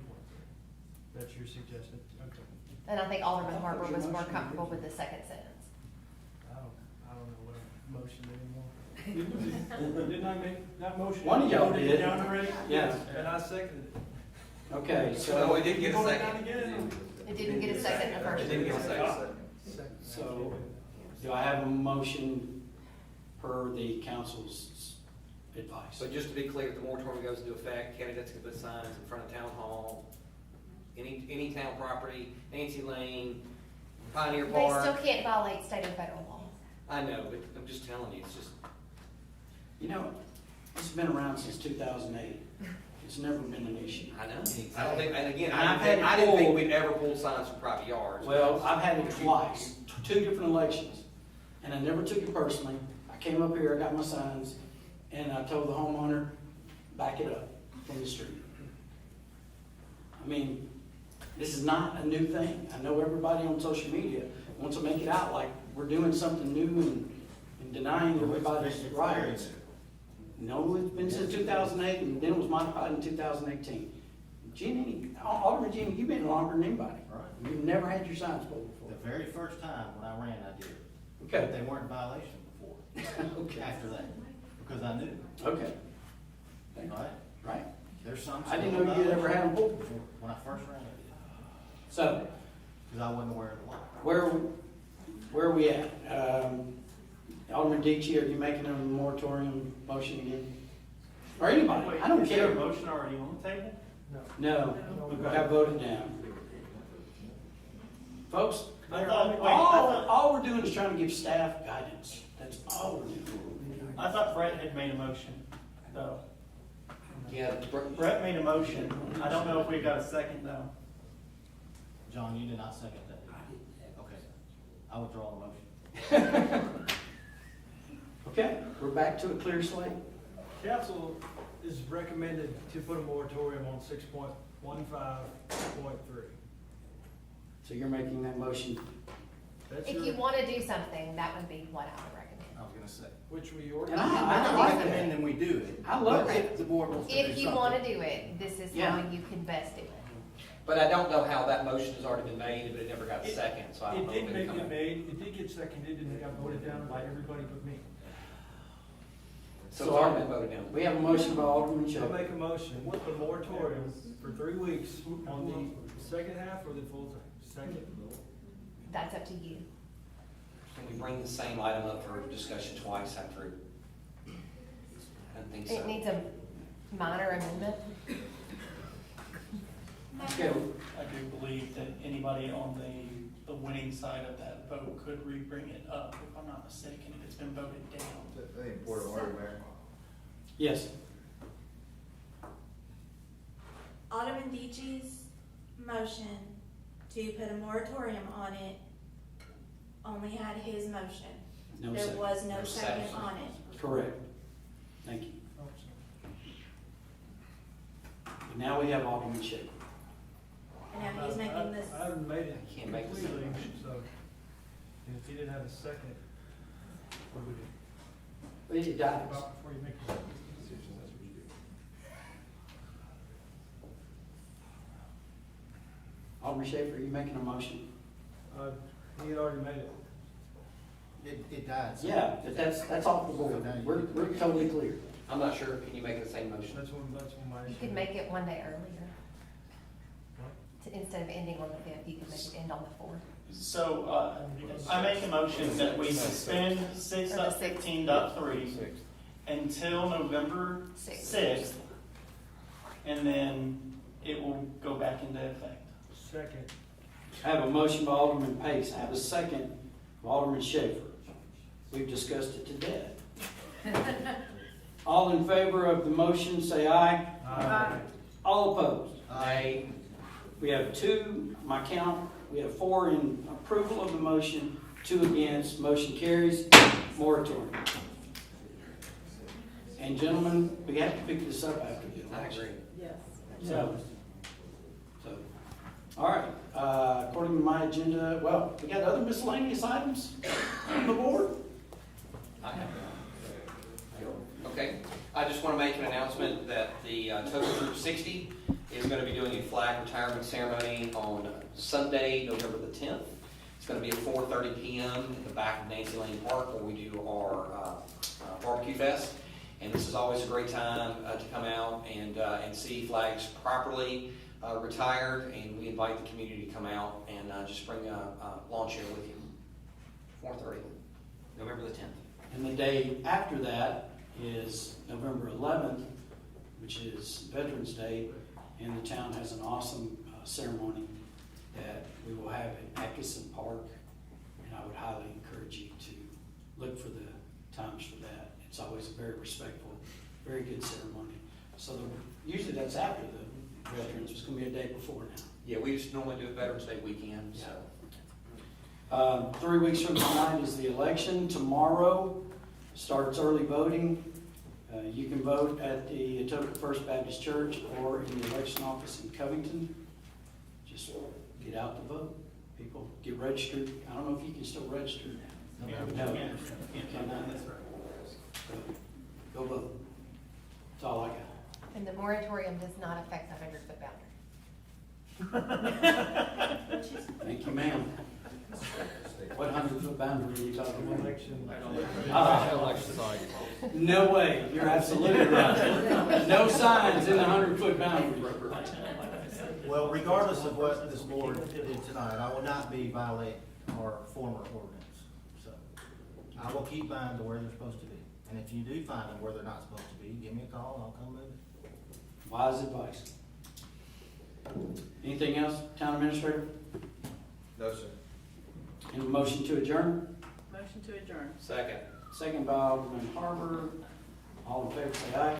That's your suggestion, okay. And I think Alderman Harper was more comfortable with the second sentence. I don't know what I motioned anymore. Didn't I make that motion? One of y'all Voted it did. down already? Yeah. And I seconded it. Okay, No, so, it didn't get a Vote it second. down again. It didn't get a second the first It didn't time. get a second. so do I have a motion per the council's advice? So just to be clear, if the moratorium goes into effect, candidates can put signs in front of town hall, any town property, Nancy Lane, Pioneer They Park. still can't violate state and federal law. I know, but I'm just telling you, it's just, You know, it's been around since 2008. It's never been an issue. I know. I don't think, and again, And I've had I didn't think pulled- we'd ever pull signs from private yards. Well, I've had it twice, 2 different elections, and I never took it personally. I came up here, I got my signs, and I told the homeowner, back it up from the street. I mean, this is not a new thing. I know everybody on social media wants to make it out like we're doing something new and denying everybody's rights. No, it's been since 2008, and then it was modified in 2018. Alderman Jeannie, you've been longer than anybody. Right. You've never had your signs pulled The before. very first time when I ran, I did. Okay. But they weren't in violation before, Okay. after that, because I knew, Okay. Thank you. right? Right. There's some. I didn't know you'd ever had them pulled before. When I first ran, I did, So, because I wasn't aware of the law. where are we at? Alderman Deitchie, are you making a moratorium motion again? Or anybody, I don't Is there care. a motion already on the table? No, we got voted down. Folks, I thought- all we're doing is trying to give staff guidance. That's all we're doing. I thought Brett had made a motion, though. Yeah, Brett made a motion. I don't know if we got a second, though. John, you did not second that, did you? Okay, I withdraw the motion. Okay, we're back to a clear slate. Council is recommended to put a moratorium on 6.15.3. So you're making that motion. That's If your- you wanna do something, that would be what I would recommend. I was gonna say. Which we already. And I'm like not recommending we do it. I love but it. If the board wants to do If something. you wanna do it, this is Yeah. how you can best do it. But I don't know how that motion has already been made, but it never got a second, so I don't It know. did if make come it up. made, it did get seconded, and it got voted down by everybody but me. So it's already been voted down. We have a motion by Alderman I'll Shay. make a motion, with the moratorium for 3 weeks on the second half or the full time? Second. That's up to you. Can we bring the same item up for discussion twice after? I don't think so. It needs a minor amendment. Okay, I do believe that anybody on the winning side of that vote could re-bring it up, if I'm not mistaken, if it's been voted down. Very important order, Mayor. yes. Alderman Deitch's motion to put a moratorium on it only had his motion. No There second. was no No second second. on it. Correct. Thank you. Now we have Alderman Shay. And now he's making this. I haven't made it I can't make the completely, motion. so, and if you didn't have a second, what would it? It dies. About before you make your decision, that's what you do. Alderman Schaefer, are you making a motion? He had already made it. It died. so- Yeah, but that's off the board. We're totally clear. I'm not sure. Can you make the same motion? That's when my issue. You could make it one day earlier. Instead of ending on the 5th, you could make it end on the 4th. So, I make a motion that we suspend 6.15.3 until November 6th, and then it will go back into effect. Second. I have a motion by Alderman Pace. I have a second by Alderman Schaefer. We've discussed it to death. All in favor of the motion, say aye. Aye. All opposed? Aye. We have two, my count, we have 4 in approval of the motion, 2 against, motion carries, moratorium. And gentlemen, we have to pick this up after the I election. agree. Yes. So, all right, according to my agenda, well, we got other miscellaneous items on the board? I have. Okay, I just want to make an announcement that the Atoka Group 60 is going to be doing a flag retirement ceremony on Sunday, November the 10th. It's going to be at 4:30 p.m. at the back of Nancy Lane Park where we do our barbecue fest. And this is always a great time to come out and see flags properly retired. And we invite the community to come out and just bring a lawn chair with you. 4:30, November the 10th. And the day after that is November 11th, which is Veterans Day, and the town has an awesome ceremony that we will have at Atkinson Park, and I would highly encourage you to look for the times for that. It's always a very respectful, very good ceremony. So usually that's after the Veterans, it's going to be a day before now. Yeah, we just normally do a Veterans Day weekend, so. 3 weeks from tonight is the election. Tomorrow starts early voting. You can vote at the Atoka First Baptist Church or in the election office in Covington. Just get out to vote. People get registered. I don't know if you can still register now. No. So, go vote. That's all I got. And the moratorium does not affect the 100-foot boundary. Thank you, ma'am. What 100-foot boundary are you talking about? Election. No way, you're absolutely right. No signs in the 100-foot boundary. Well, regardless of what this board did tonight, I will not be violating our former ordinance. So I will keep mine to where they're supposed to be. And if you do find them where they're not supposed to be, give me a call and I'll come move it. Wise advice. Anything else, Town Administrator? No, sir. And a motion to adjourn? Motion to adjourn. Second. Second by Alderman Harbour. All in favor, say aye.